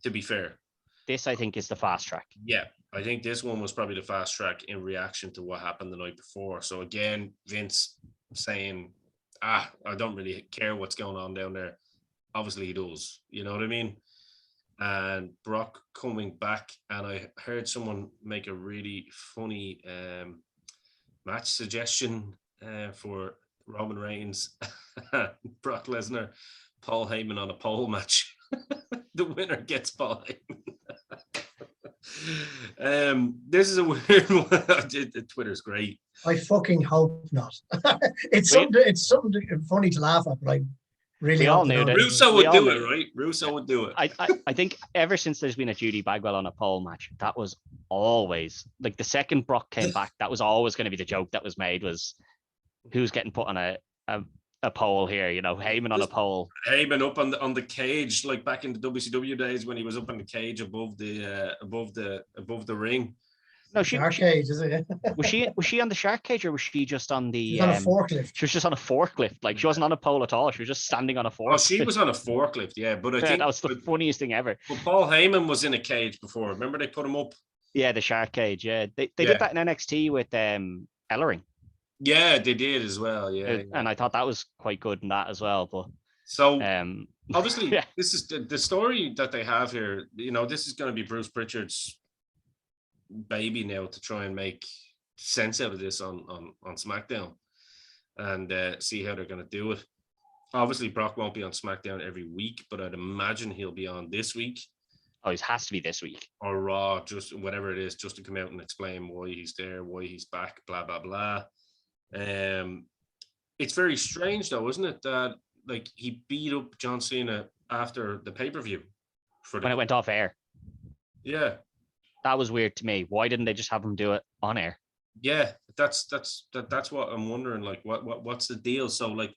to be fair. This, I think, is the fast track. Yeah, I think this one was probably the fast track in reaction to what happened the night before. So again, Vince saying, I don't really care what's going on down there. Obviously he does, you know what I mean? And Brock coming back, and I heard someone make a really funny match suggestion for Roman Reigns, Brock Lesnar, Paul Heyman on a pole match. The winner gets Paul Heyman. This is a weird one. Twitter's great. I fucking hope not. It's something funny to laugh at, but I really we all knew that Russo would do it, right? Russo would do it. I think ever since there's been a Judy Bagwell on a pole match, that was always like the second Brock came back, that was always going to be the joke that was made, was who's getting put on a pole here, you know, Heyman on a pole. Heyman up on the cage, like back in the WCW days when he was up on the cage above the ring. No, shark cage, is it? was she on the shark cage, or was she just on the on a forklift? She was just on a forklift. Like, she wasn't on a pole at all. She was just standing on a forklift. Oh, she was on a forklift, yeah. But I think that was the funniest thing ever. But Paul Heyman was in a cage before. Remember they put him up? Yeah, the shark cage. Yeah, they did that in NXT with Ellering. Yeah, they did as well. Yeah, and I thought that was quite good in that as well. But so obviously, this is the story that they have here. You know, this is going to be Bruce Pritchard's baby now to try and make sense out of this on SmackDown and see how they're going to do it. Obviously, Brock won't be on SmackDown every week, but I'd imagine he'll be on this week. Oh, it has to be this week. Or Raw, just whatever it is, just to come out and explain why he's there, why he's back, blah, blah, blah. It's very strange though, isn't it, that like he beat up John Cena after the pay-per-view when it went off air. Yeah, that was weird to me. Why didn't they just have him do it on air? Yeah, that's what I'm wondering. Like, what's the deal? So, like,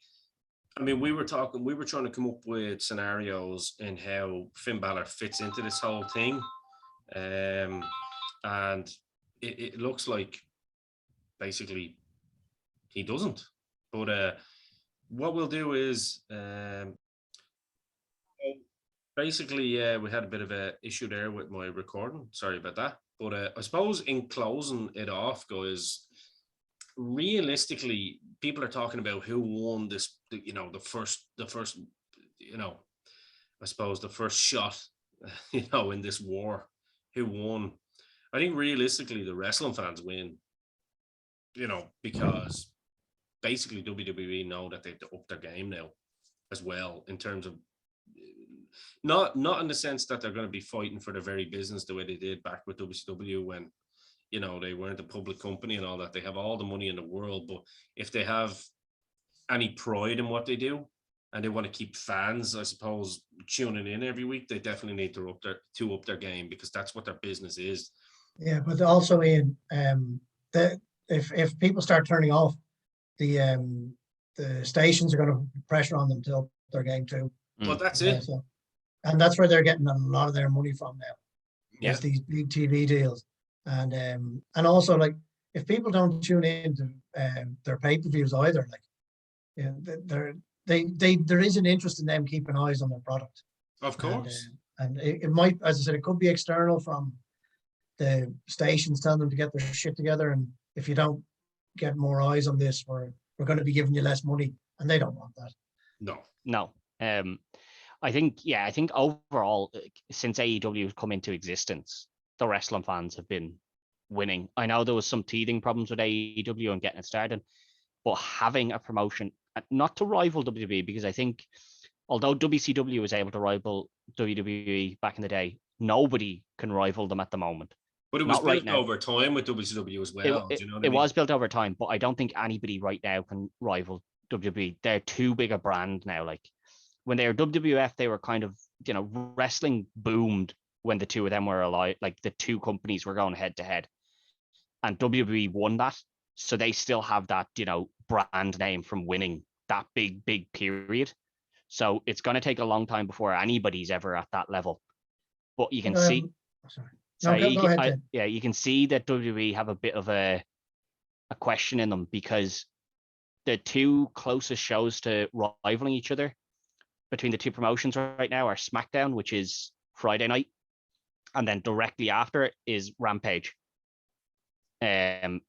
I mean, we were trying to come up with scenarios in how Finn Balor fits into this whole thing, and it looks like basically he doesn't. But what we'll do is basically, we had a bit of an issue there with my recording. Sorry about that. But I suppose in closing it off, guys, realistically, people are talking about who won this, you know, the first, you know, I suppose the first shot, you know, in this war, who won. I think realistically, the wrestling fans win, you know, because basically WWE know that they have to up their game now as well, in terms of not in the sense that they're going to be fighting for the very business the way they did back with WCW when, you know, they weren't a public company and all that. They have all the money in the world, but if they have any pride in what they do and they want to keep fans, I suppose, tuning in every week, they definitely need to up their game, because that's what their business is. Yeah, but also, Ian, if people start turning off, the stations are going to put pressure on them to up their game too. Well, that's it. So, and that's where they're getting a lot of their money from now. Yeah. Is these big TV deals, and also like if people don't tune in to their pay-per-views either, like there is an interest in them keeping eyes on their product. Of course. And it might, as I said, it could be external from the stations telling them to get their shit together. And if you don't get more eyes on this, we're going to be giving you less money, and they don't want that. No. I think overall, since AEW has come into existence, the wrestling fans have been winning. I know there was some teething problems with AEW and getting it started, but having a promotion, not to rival WWE, because I think although WCW was able to rival WWE back in the day, nobody can rival them at the moment. But it was built over time with WCW as well. It was built over time, but I don't think anybody right now can rival WWE. They're too big a brand now. Like when they were WWF, they were kind of, wrestling boomed when the two of them were alive. Like the two companies were going head to head, and WWE won that. So they still have that, brand name from winning that big period. So it's going to take a long time before anybody's ever at that level. But you can see. Sorry. So no, go ahead, you can see that WWE have a bit of a question in them, because the two closest shows to rivaling each other between the two promotions right now are SmackDown, which is Friday night, and then directly after it is Rampage. And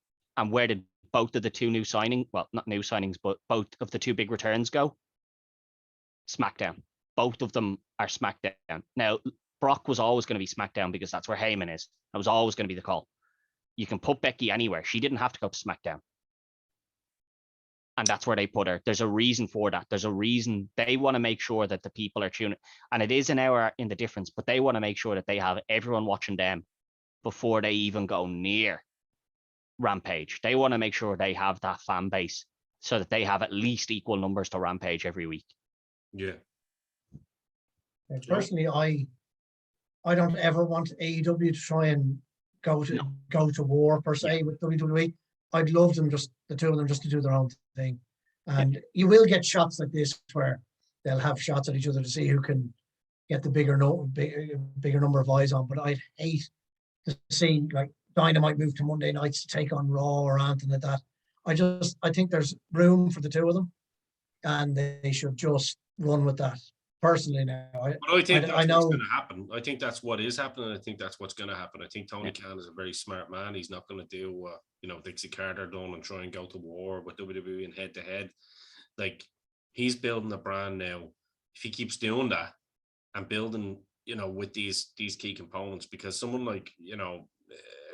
where did both of the two new signings, well, not new signings, but both of the two big returns go? SmackDown. Both of them are SmackDown. Now, Brock was always going to be SmackDown because that's where Heyman is. That was always going to be the call. You can put Becky anywhere. She didn't have to go to SmackDown. And that's where they put her. There's a reason for that. There's a reason. They want to make sure that the people are tuning. And it is an hour in the difference, but they want to make sure that they have everyone watching them before they even go near Rampage. They want to make sure they have that fan base so that they have at least equal numbers to Rampage every week. Yeah. Personally, I don't ever want AEW to try and go to war per se with WWE. I'd love them, just the two of them, just to do their own thing. And you will get shots like this where they'll have shots at each other to see who can get the bigger number of eyes on. But I'd hate to see like Dynamite move to Monday nights to take on Raw or anything like that. I think there's room for the two of them, and they should just run with that. Personally, now, I think that's what's going to happen. I think that's what is happening. I think that's what's going to happen. I think Tony Khan is a very smart man. He's not going to do what Dixie Carter done and try and go to war with WWE and head to head. Like, he's building a brand now. If he keeps doing that and building, with these key components, because someone like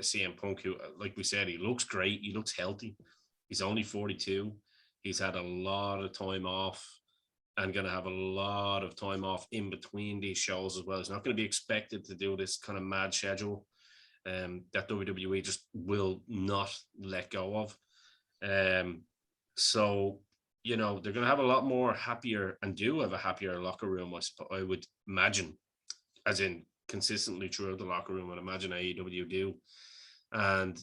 CM Punk, who, like we said, he looks great. He looks healthy. He's only 42. He's had a lot of time off, and going to have a lot of time off in between these shows as well. He's not going to be expected to do this kind of mad schedule that WWE just will not let go of. So, they're going to have a lot more happier, and do have a happier locker room, I would imagine, as in consistently throughout the locker room. I'd imagine AEW do. And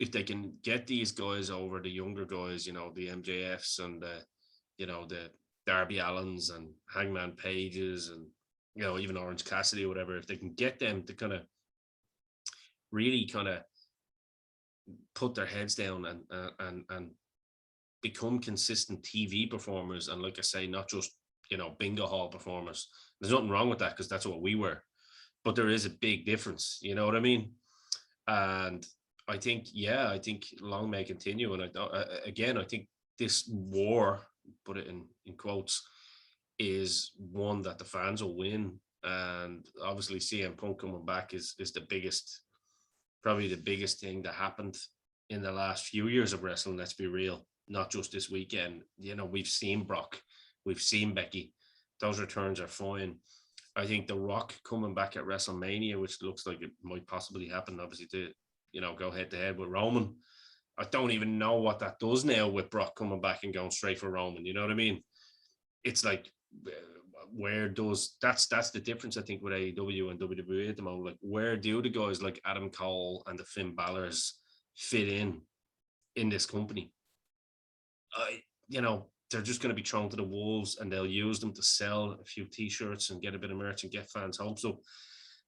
if they can get these guys over, the younger guys, the MJFs and the Darby Allins and Hangman Pages and even Orange Cassidy or whatever, if they can get them to kind of really kind of put their heads down and become consistent TV performers, and like I say, not just bingo hall performers. There's nothing wrong with that, because that's what we were, but there is a big difference. You know what I mean? And I think long may continue. And I think this war, put it in quotes, is one that the fans will win. And obviously CM Punk coming back is probably the biggest thing that happened in the last few years of wrestling. Let's be real, not just this weekend. We've seen Brock, we've seen Becky. Those returns are fine. I think The Rock coming back at WrestleMania, which looks like it might possibly happen, obviously, to go head to head with Roman. I don't even know what that does now with Brock coming back and going straight for Roman. You know what I mean? It's like, that's the difference, I think, with AEW and WWE at the moment. Like, where do the guys like Adam Cole and the Finn Balor's fit in in this company. They're just going to be thrown to the wolves, and they'll use them to sell a few T-shirts and get a bit of merch and get fans home. So,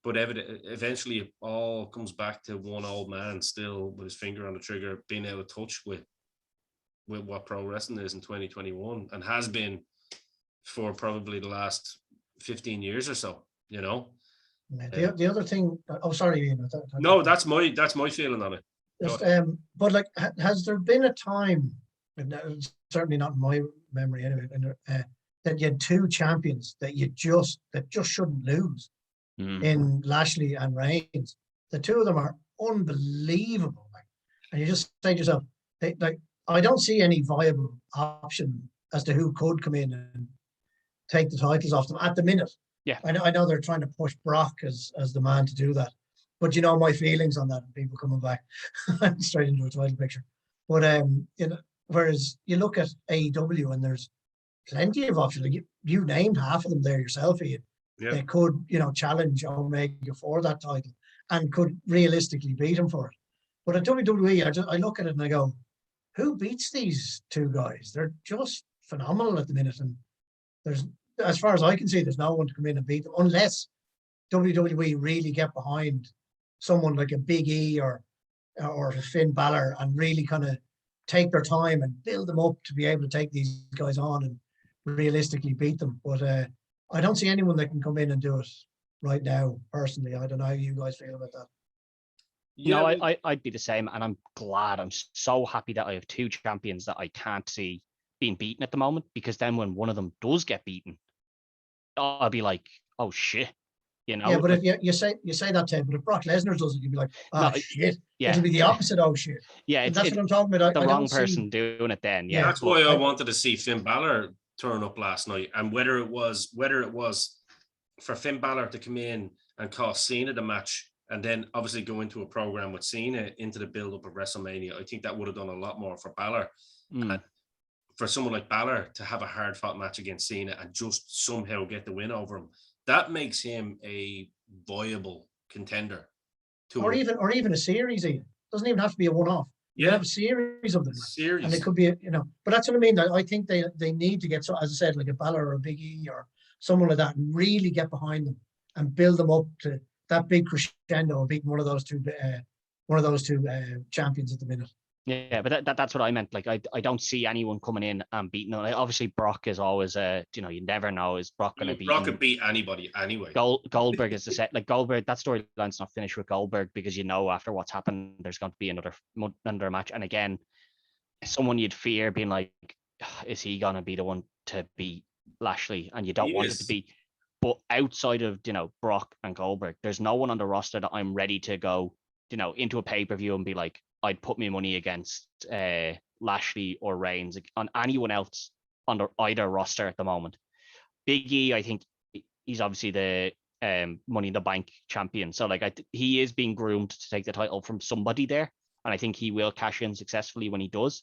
but eventually it all comes back to one old man still with his finger on the trigger, being out of touch with what pro wrestling is in 2021, and has been for probably the last 15 years or so. The other thing. Oh, sorry, Ian. No, that's my feeling on it. Just, but like, has there been a time, and certainly not in my memory anyway, that you had two champions that just shouldn't lose in Lashley and Reigns? The two of them are unbelievable, and you just say to yourself, I don't see any viable option as to who could come in and take the titles off them at the minute. Yeah, I know they're trying to push Brock as the man to do that. But you know my feelings on that, and people coming back straight into a title picture. But whereas you look at AEW and there's plenty of options. Like you named half of them there yourself, Ian. Yeah. They could, challenge Omega for that title and could realistically beat him for it. But at WWE, I look at it and I go, who beats these two guys? They're just phenomenal at the minute. And there's, as far as I can see, there's no one to come in and beat them unless WWE really get behind someone like a Big E or Finn Balor and really kind of take their time and build them up to be able to take these guys on and realistically beat them. But I don't see anyone that can come in and do it right now, personally. I don't know how you guys feel about that. Yeah, no, I'd be the same, and I'm glad. I'm so happy that I have two champions that I can't see being beaten at the moment, because then when one of them does get beaten, I'll be like, oh shit. Yeah, but if you say that, Ted, but if Brock Lesnar does it, you'd be like, shit. Yeah. It'll be the opposite, oh shit. Yeah, that's what I'm talking about. The wrong person doing it then. Yeah. That's why I wanted to see Finn Balor turn up last night. And whether it was for Finn Balor to come in and cost Cena the match, and then obviously go into a program with Cena into the build-up of WrestleMania, I think that would have done a lot more for Balor. And for someone like Balor to have a hard-fought match against Cena and just somehow get the win over him, that makes him a viable contender. Or even a series, even. Doesn't even have to be a one-off. You have a series of them. And it could be, but that's what I mean. I think they need to get, so as I said, like a Balor or a Big E or someone like that, and really get behind them and build them up to that big crescendo of beating one of those two champions at the minute. Yeah, but that's what I meant. Like, I don't see anyone coming in and beating them. Obviously, Brock is always, you never know, is Brock going to beat? Brock could beat anybody anyway. Goldberg is the set. Like, Goldberg, that storyline's not finished with Goldberg, because after what's happened, there's going to be another match. And again, someone you'd fear being like, is he going to be the one to beat Lashley? And you don't want it to be. But outside of, Brock and Goldberg, there's no one on the roster that I'm ready to go, into a pay-per-view and be like, I'd put my money against Lashley or Reigns on anyone else on either roster at the moment. Big E, I think he's obviously the Money in the Bank champion. So he is being groomed to take the title from somebody there. And I think he will cash in successfully when he does.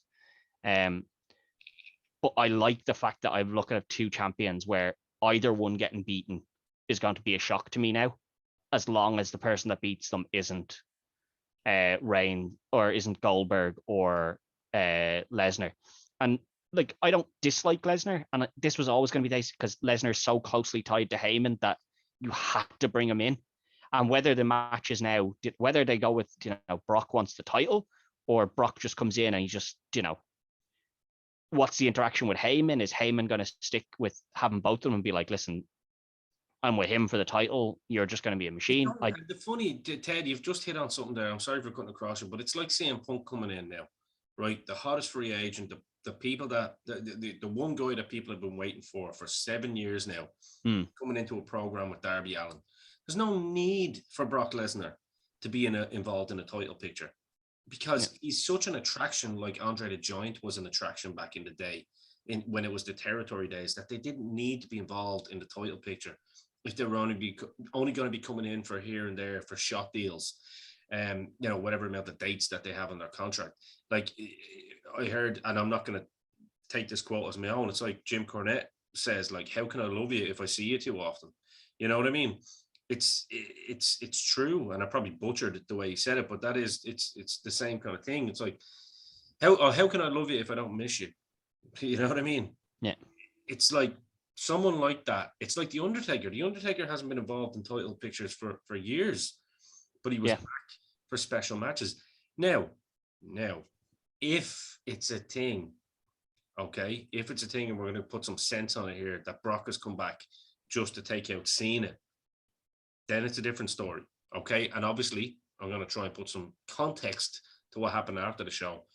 But I like the fact that I'm looking at two champions where either one getting beaten is going to be a shock to me now, as long as the person that beats them isn't Reigns or isn't Goldberg or Lesnar. And I don't dislike Lesnar, and this was always going to be nice because Lesnar is so closely tied to Heyman that you have to bring him in. And whether the match is now, whether they go with Brock wants the title, or Brock just comes in and he just what's the interaction with Heyman? Is Heyman going to stick with having both of them and be like, listen, I'm with him for the title, you're just going to be a machine? The funny, Ted, you've just hit on something there. I'm sorry for cutting across you, but it's like CM Punk coming in now, right? The hottest free agent, the people that the one guy that people have been waiting for 7 years now, coming into a program with Darby Allin. There's no need for Brock Lesnar to be involved in a title picture, because he's such an attraction, like Andre the Giant was an attraction back in the day, when it was the territory days, that they didn't need to be involved in the title picture if they were only going to be coming in for here and there for shot deals, whatever amount of dates that they have in their contract. Like I heard, and I'm not going to take this quote as my own, it's like Jim Cornette says, like, how can I love you if I see you too often? You know what I mean? It's true, and I probably butchered it the way he said it, but that is it's the same kind of thing. It's like How can I love you if I don't miss you? You know what I mean? Yeah. It's like someone like that. It's like the Undertaker. The Undertaker hasn't been involved in title pictures for years, but he was Yeah. back for special matches. Now, if it's a thing, okay, if it's a thing, and we're going to put some sense on it here, that Brock has come back just to take out Cena, then it's a different story, okay? And obviously, I'm going to try and put some context to what happened after the show.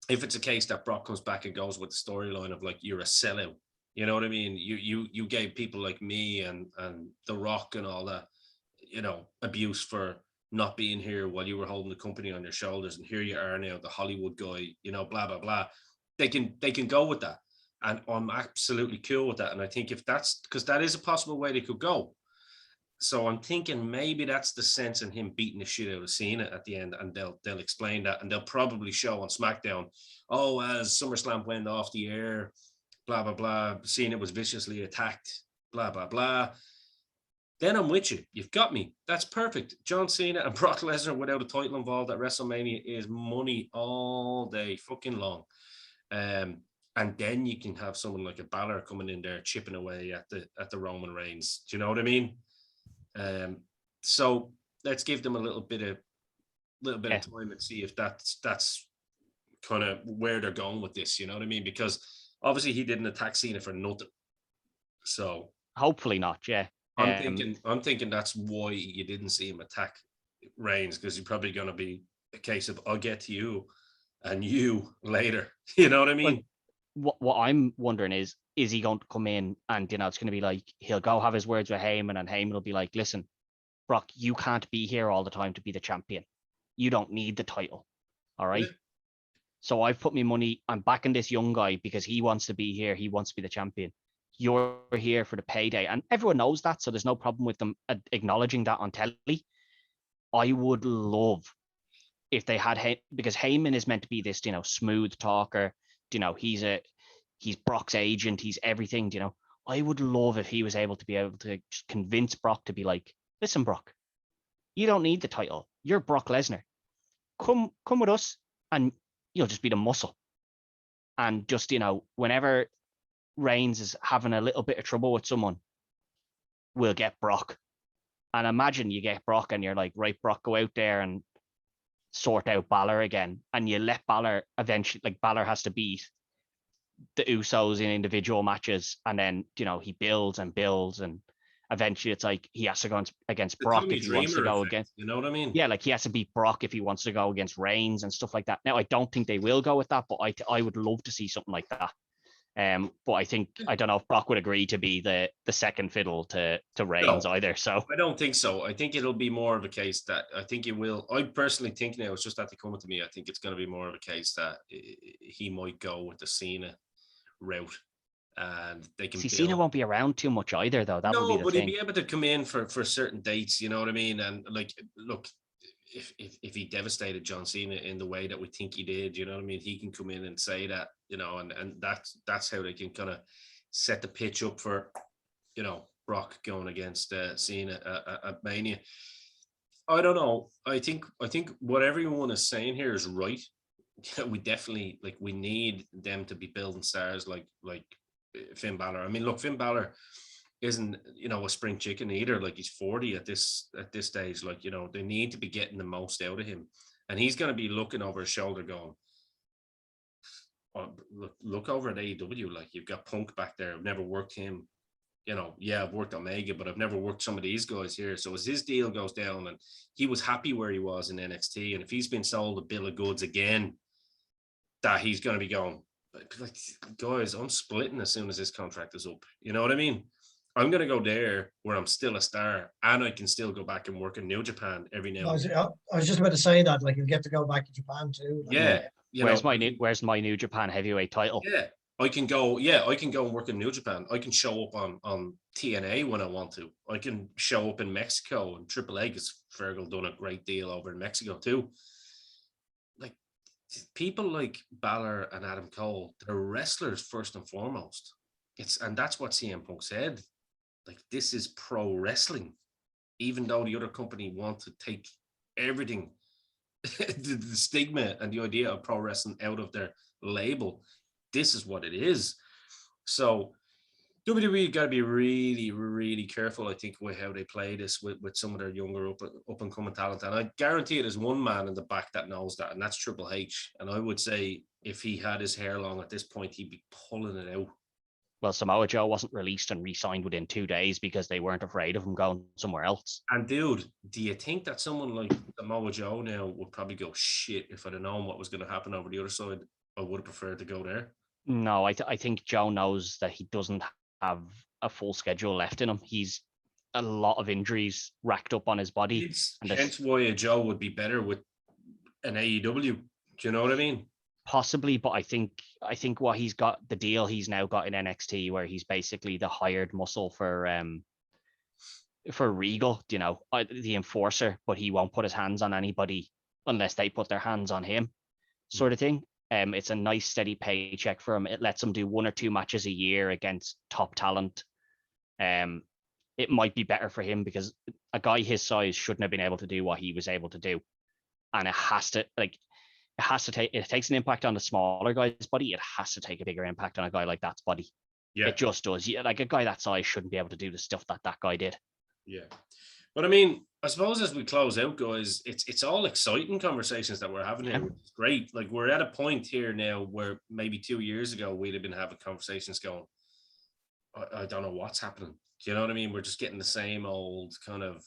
If it's a case that Brock comes back and goes with the storyline of like, you're a sellout, you know what I mean? You gave people like me and The Rock and all that, abuse for not being here while you were holding the company on your shoulders, and here you are now, the Hollywood guy, blah blah blah. They can go with that, and I'm absolutely cool with that. And I think if that's, because that is a possible way they could go. So I'm thinking maybe that's the sense in him beating the shit out of Cena at the end, and they'll explain that, and they'll probably show on SmackDown, oh, as SummerSlam went off the air, blah blah blah, Cena was viciously attacked, blah blah blah. Then I'm with you. You've got me. That's perfect. John Cena and Brock Lesnar without a title involved at WrestleMania is money all day fucking long. And then you can have someone like a Balor coming in there chipping away at the Roman Reigns. Do you know what I mean? So let's give them a little bit of time and see if that's kind of where they're going with this. You know what I mean? Because obviously he didn't attack Cena for nothing. So hopefully not. Yeah. I'm thinking that's why you didn't see him attack Reigns, because you're probably going to be a case of, I'll get to you and you later. You know what I mean? What I'm wondering is he going to come in and, it's going to be like, he'll go have his words with Heyman, and Heyman will be like, listen, Brock, you can't be here all the time to be the champion. You don't need the title. All right. Yeah. So I've put my money, I'm backing this young guy because he wants to be here. He wants to be the champion. You're here for the payday. And everyone knows that. So there's no problem with them acknowledging that on telly. I would love if they had, because Heyman is meant to be this, smooth talker. He's Brock's agent. He's everything, I would love if he was able to convince Brock to be like, listen, Brock, you don't need the title. You're Brock Lesnar. Come with us and you'll just be the muscle. And just, whenever Reigns is having a little bit of trouble with someone, we'll get Brock. And imagine you get Brock and you're like, right, Brock, go out there and sort out Balor again. And you let Balor eventually, like Balor has to beat the Usos in individual matches. And then, he builds and builds. And eventually it's like he has to go against Brock if he wants to go against. You know what I mean? Yeah, like he has to beat Brock if he wants to go against Reigns and stuff like that. Now, I don't think they will go with that, but I would love to see something like that. But I don't know if Brock would agree to be the second fiddle to Reigns either. So I don't think so. I think it'll be more of a case that I think it will. I personally think now, it's just that they come to me. I think it's going to be more of a case that he might go with the Cena route, and they can. Cena won't be around too much either, though. That will be the thing. He'll be able to come in for certain dates. You know what I mean? And like, look, if he devastated John Cena in the way that we think he did, you know what I mean? He can come in and say that, and that's how they can kind of set the pitch up for, Brock going against Cena at Mania. I don't know. I think what everyone is saying here is right. We definitely, like, we need them to be building stars like Finn Balor. I mean, look, Finn Balor isn't, a spring chicken either. Like, he's 40 at this stage. Like, they need to be getting the most out of him, and he's going to be looking over his shoulder going, oh, look over at AEW. Like, you've got Punk back there. I've never worked him. I've worked Omega, but I've never worked some of these guys here. So as his deal goes down, and he was happy where he was in NXT, and if he's been sold a bill of goods again, that he's going to be going, like, guys, I'm splitting as soon as this contract is up. You know what I mean? I'm going to go there where I'm still a star, and I can still go back and work in New Japan every now and then. I was just about to say that, like, you get to go back to Japan too. Like, where's my New Japan heavyweight title? Yeah, I can go and work in New Japan. I can show up on TNA when I want to. I can show up in Mexico and AAA, because Fergal done a great deal over in Mexico too. Like, people like Balor and Adam Cole, they're wrestlers first and foremost. And that's what CM Punk said. Like, this is pro wrestling, even though the other company want to take everything the stigma and the idea of pro wrestling out of their label. This is what it is. So WWE got to be really, really careful, I think, with how they play this with some of their younger up and coming talent. And I guarantee there's one man in the back that knows that, and that's Triple H. And I would say if he had his hair long at this point, he'd be pulling it out. Well, Samoa Joe wasn't released and re-signed within 2 days because they weren't afraid of him going somewhere else. And dude, do you think that someone like Samoa Joe now would probably go, shit, if I'd have known what was going to happen over the other side, I would have preferred to go there? No, I think Joe knows that he doesn't have a full schedule left in him. He's a lot of injuries racked up on his body. Hence why a Joe would be better with an AEW. Do you know what I mean? Possibly, but I think what he's got, the deal he's now got in NXT, where he's basically the hired muscle for Regal, you know, the enforcer, but he won't put his hands on anybody unless they put their hands on him, sort of thing. It's a nice steady paycheck for him. It lets him do 1 or 2 matches a year against top talent. It might be better for him because a guy his size shouldn't have been able to do what he was able to do, and it takes an impact on the smaller guy's body. It has to take a bigger impact on a guy like that's body. Yeah, it just does. Yeah, like a guy that size shouldn't be able to do the stuff that guy did. Yeah, but I mean, I suppose as we close out, guys, it's all exciting conversations that we're having here, which is great. Like, we're at a point here now where maybe 2 years ago we'd have been having conversations going, I don't know what's happening. Do you know what I mean? We're just getting the same old kind of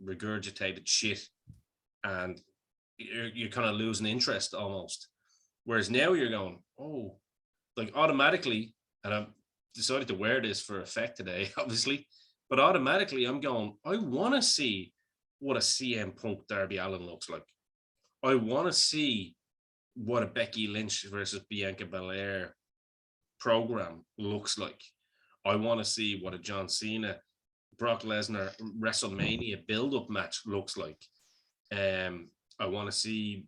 regurgitated shit, and you're kind of losing interest almost. Whereas now you're going, oh, like automatically, and I've decided to wear this for effect today, obviously, but automatically I'm going, I want to see what a CM Punk Darby Allin looks like. I want to see what a Becky Lynch versus Bianca Belair program looks like. I want to see what a John Cena, Brock Lesnar WrestleMania build-up match looks like. I want to see,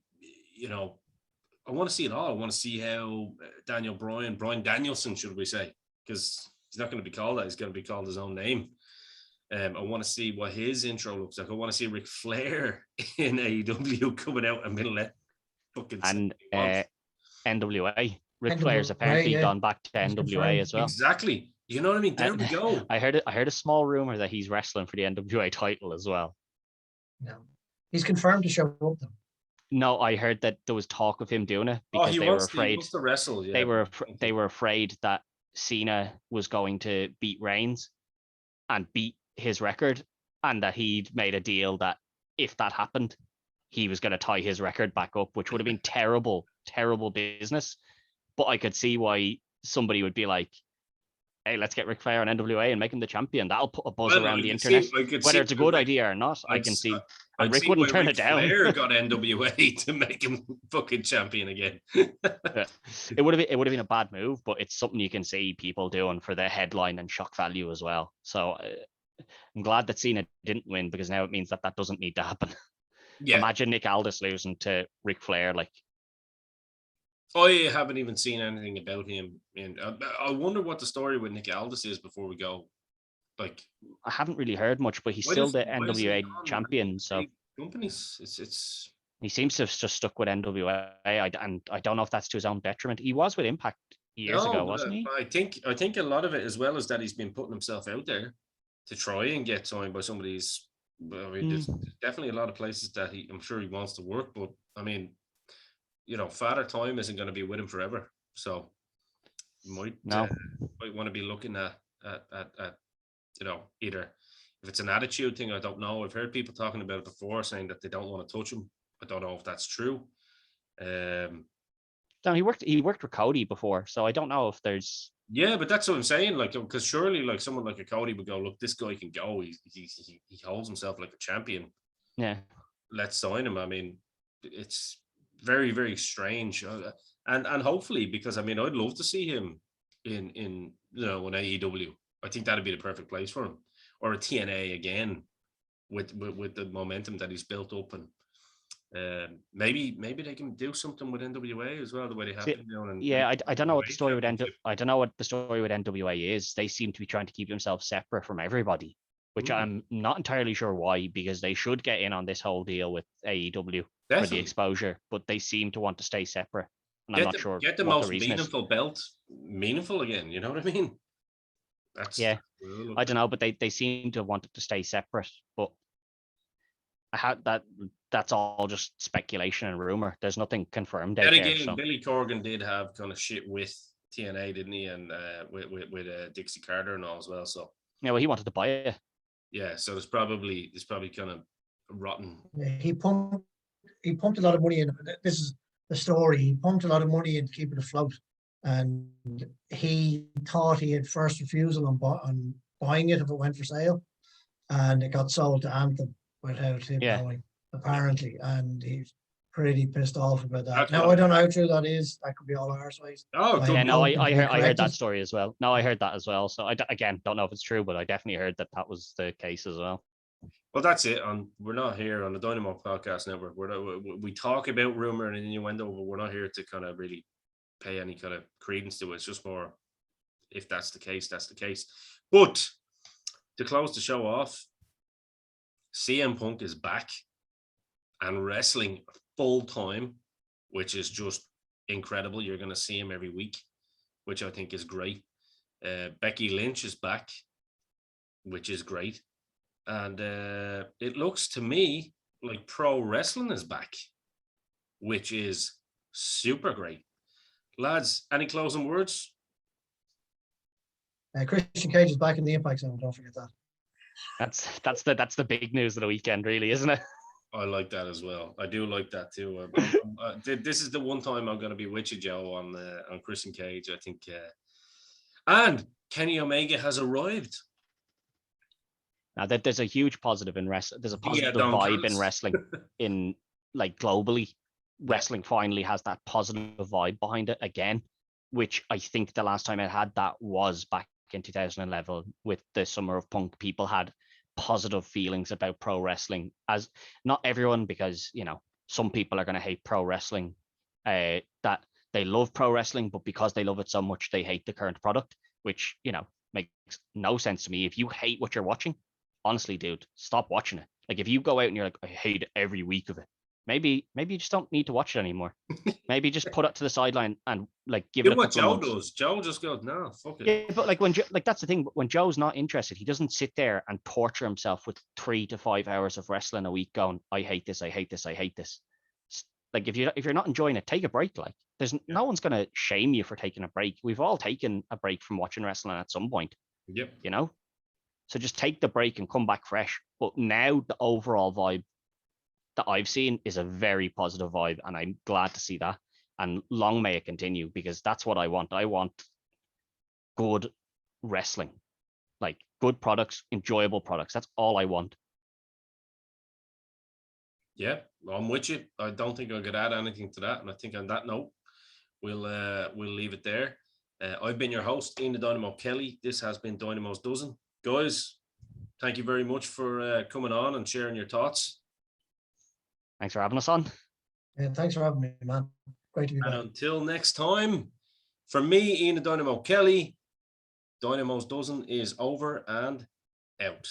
I want to see it all. I want to see how Brian Danielson, should we say, because he's not going to be called that. He's going to be called his own name. I want to see what his intro looks like. I want to see Ric Flair in AEW coming out and being let fucking. And NWA. Ric Flair's apparently gone back to NWA as well. Exactly. You know what I mean? There we go. I heard a small rumor that he's wrestling for the NWA title as well. No, he's confirmed to show up though. No, I heard that there was talk of him doing it because they were afraid. He wants to wrestle. Yeah. They were afraid that Cena was going to beat Reigns and beat his record, and that he'd made a deal that if that happened, he was going to tie his record back up, which would have been terrible business. But I could see why somebody would be like, hey, let's get Ric Flair on NWA and make him the champion. That'll put a buzz around the internet. Whether it's a good idea or not, I can see. And Rick wouldn't turn it down. Flair got NWA to make him fucking champion again. Yeah. It would have been a bad move, but it's something you can see people doing for the headline and shock value as well. So I'm glad that Cena didn't win, because now it means that doesn't need to happen. Yeah. Imagine Nick Aldis losing to Ric Flair, like. I haven't even seen anything about him. And I wonder what the story with Nick Aldis is before we go. Like, I haven't really heard much, but he's still the NWA champion. So companies, it's. He seems to have just stuck with NWA, and I don't know if that's to his own detriment. He was with Impact years ago, wasn't he? I think a lot of it, as well as that, he's been putting himself out there to try and get signed by some of these. I mean, there's definitely a lot of places that I'm sure he wants to work, but I mean, Father Time isn't going to be with him forever, so you might want to be looking at either if it's an attitude thing. I don't know. I've heard people talking about it before, saying that they don't want to touch him. I don't know if that's true. No, he worked with Cody before, so I don't know if there's. Yeah, but that's what I'm saying. Like, because surely, like, someone like a Cody would go, look, this guy can go. He holds himself like a champion. Yeah, let's sign him. I mean, it's very, very strange, and hopefully, because I mean, I'd love to see him in an AEW. I think that'd be the perfect place for him, or a TNA again, with the momentum that he's built up, and maybe they can do something with NWA as well, the way they have been doing. I don't know what the story with I don't know what the story with NWA is. They seem to be trying to keep themselves separate from everybody. which I'm not entirely sure why, because they should get in on this whole deal with AEW for the exposure, but they seem to want to stay separate. And I'm not sure get the what most the reason meaningful belt meaningful again. You know what I mean? Yeah, I don't know, but they seem to want it to stay separate. But I had that's all just speculation and rumor. There's nothing confirmed out And there. again, So. Billy Corgan did have kind of shit with TNA, didn't he? And with Dixie Carter and all as well. So yeah, well, he wanted to buy it. Yeah, so it's probably kind of rotten. Yeah, he pumped a lot of money in. This is the story. He pumped a lot of money in to keep it afloat, and he thought he had first refusal on buying it if it went for sale, and it got sold to Anthem without him knowing, apparently, and he's pretty pissed off about that. Now, I don't know how true that is. That could be all arseways. Oh, yeah, no, I heard that story as well. No, I heard that as well. So I don't know if it's true, but I definitely heard that was the case as well. Well, that's it. We're not here on the Dynamo Podcast Network. We talk about rumor and innuendo, but we're not here to kind of really pay any kind of credence to it. It's just more, if that's the case, that's the case. But to close the show off, CM Punk is back and wrestling full time, which is just incredible. You're going to see him every week, which I think is great. Becky Lynch is back, which is great. And it looks to me like pro wrestling is back, which is super great. Lads, any closing words? Christian Cage is back in the Impact Zone. Don't forget that. That's the big news of the weekend, really, isn't it? I like that as well. I do like that too. This is the one time I'm going to be with you, Joe, on Christian Cage. I think, and Kenny Omega has arrived. Now that there's a huge positive in wrestling. There's a positive vibe in wrestling. In like globally, wrestling finally has that positive vibe behind it again, which I think the last time it had that was back in 2011 with the Summer of Punk. People had positive feelings about pro wrestling, as not everyone, because some people are going to hate pro wrestling, that they love pro wrestling, but because they love it so much they hate the current product, which makes no sense to me. If you hate what you're watching, honestly, dude, stop watching it. Like if you go out and you're like, I hate every week of it, maybe you just don't need to watch it anymore. Maybe just put it to the sideline and like give it a couple of months. Joe does. Joe just goes, no, fuck it. Yeah, but like that's the thing. When Joe's not interested, he doesn't sit there and torture himself with 3 to 5 hours of wrestling a week, going, I hate this, I hate this, I hate this. Like if you're not enjoying it, take a break. Like there's no one's gonna shame you for taking a break. We've all taken a break from watching wrestling at some point. Yep. So just take the break and come back fresh. But now the overall vibe that I've seen is a very positive vibe, and I'm glad to see that. And long may it continue, because that's what I want. I want good wrestling, like good products, enjoyable products. That's all I want. Yeah, I'm with you. I don't think I could add anything to that. And I think on that note, we'll leave it there. I've been your host, Ian the Dynamo Kelly. This has been Dynamo's Dozen. Guys, thank you very much for coming on and sharing your thoughts. Thanks for having us on. Yeah, thanks for having me, man. Great to be back. And until next time, from me, Ian the Dynamo Kelly, Dynamo's Dozen is over and out.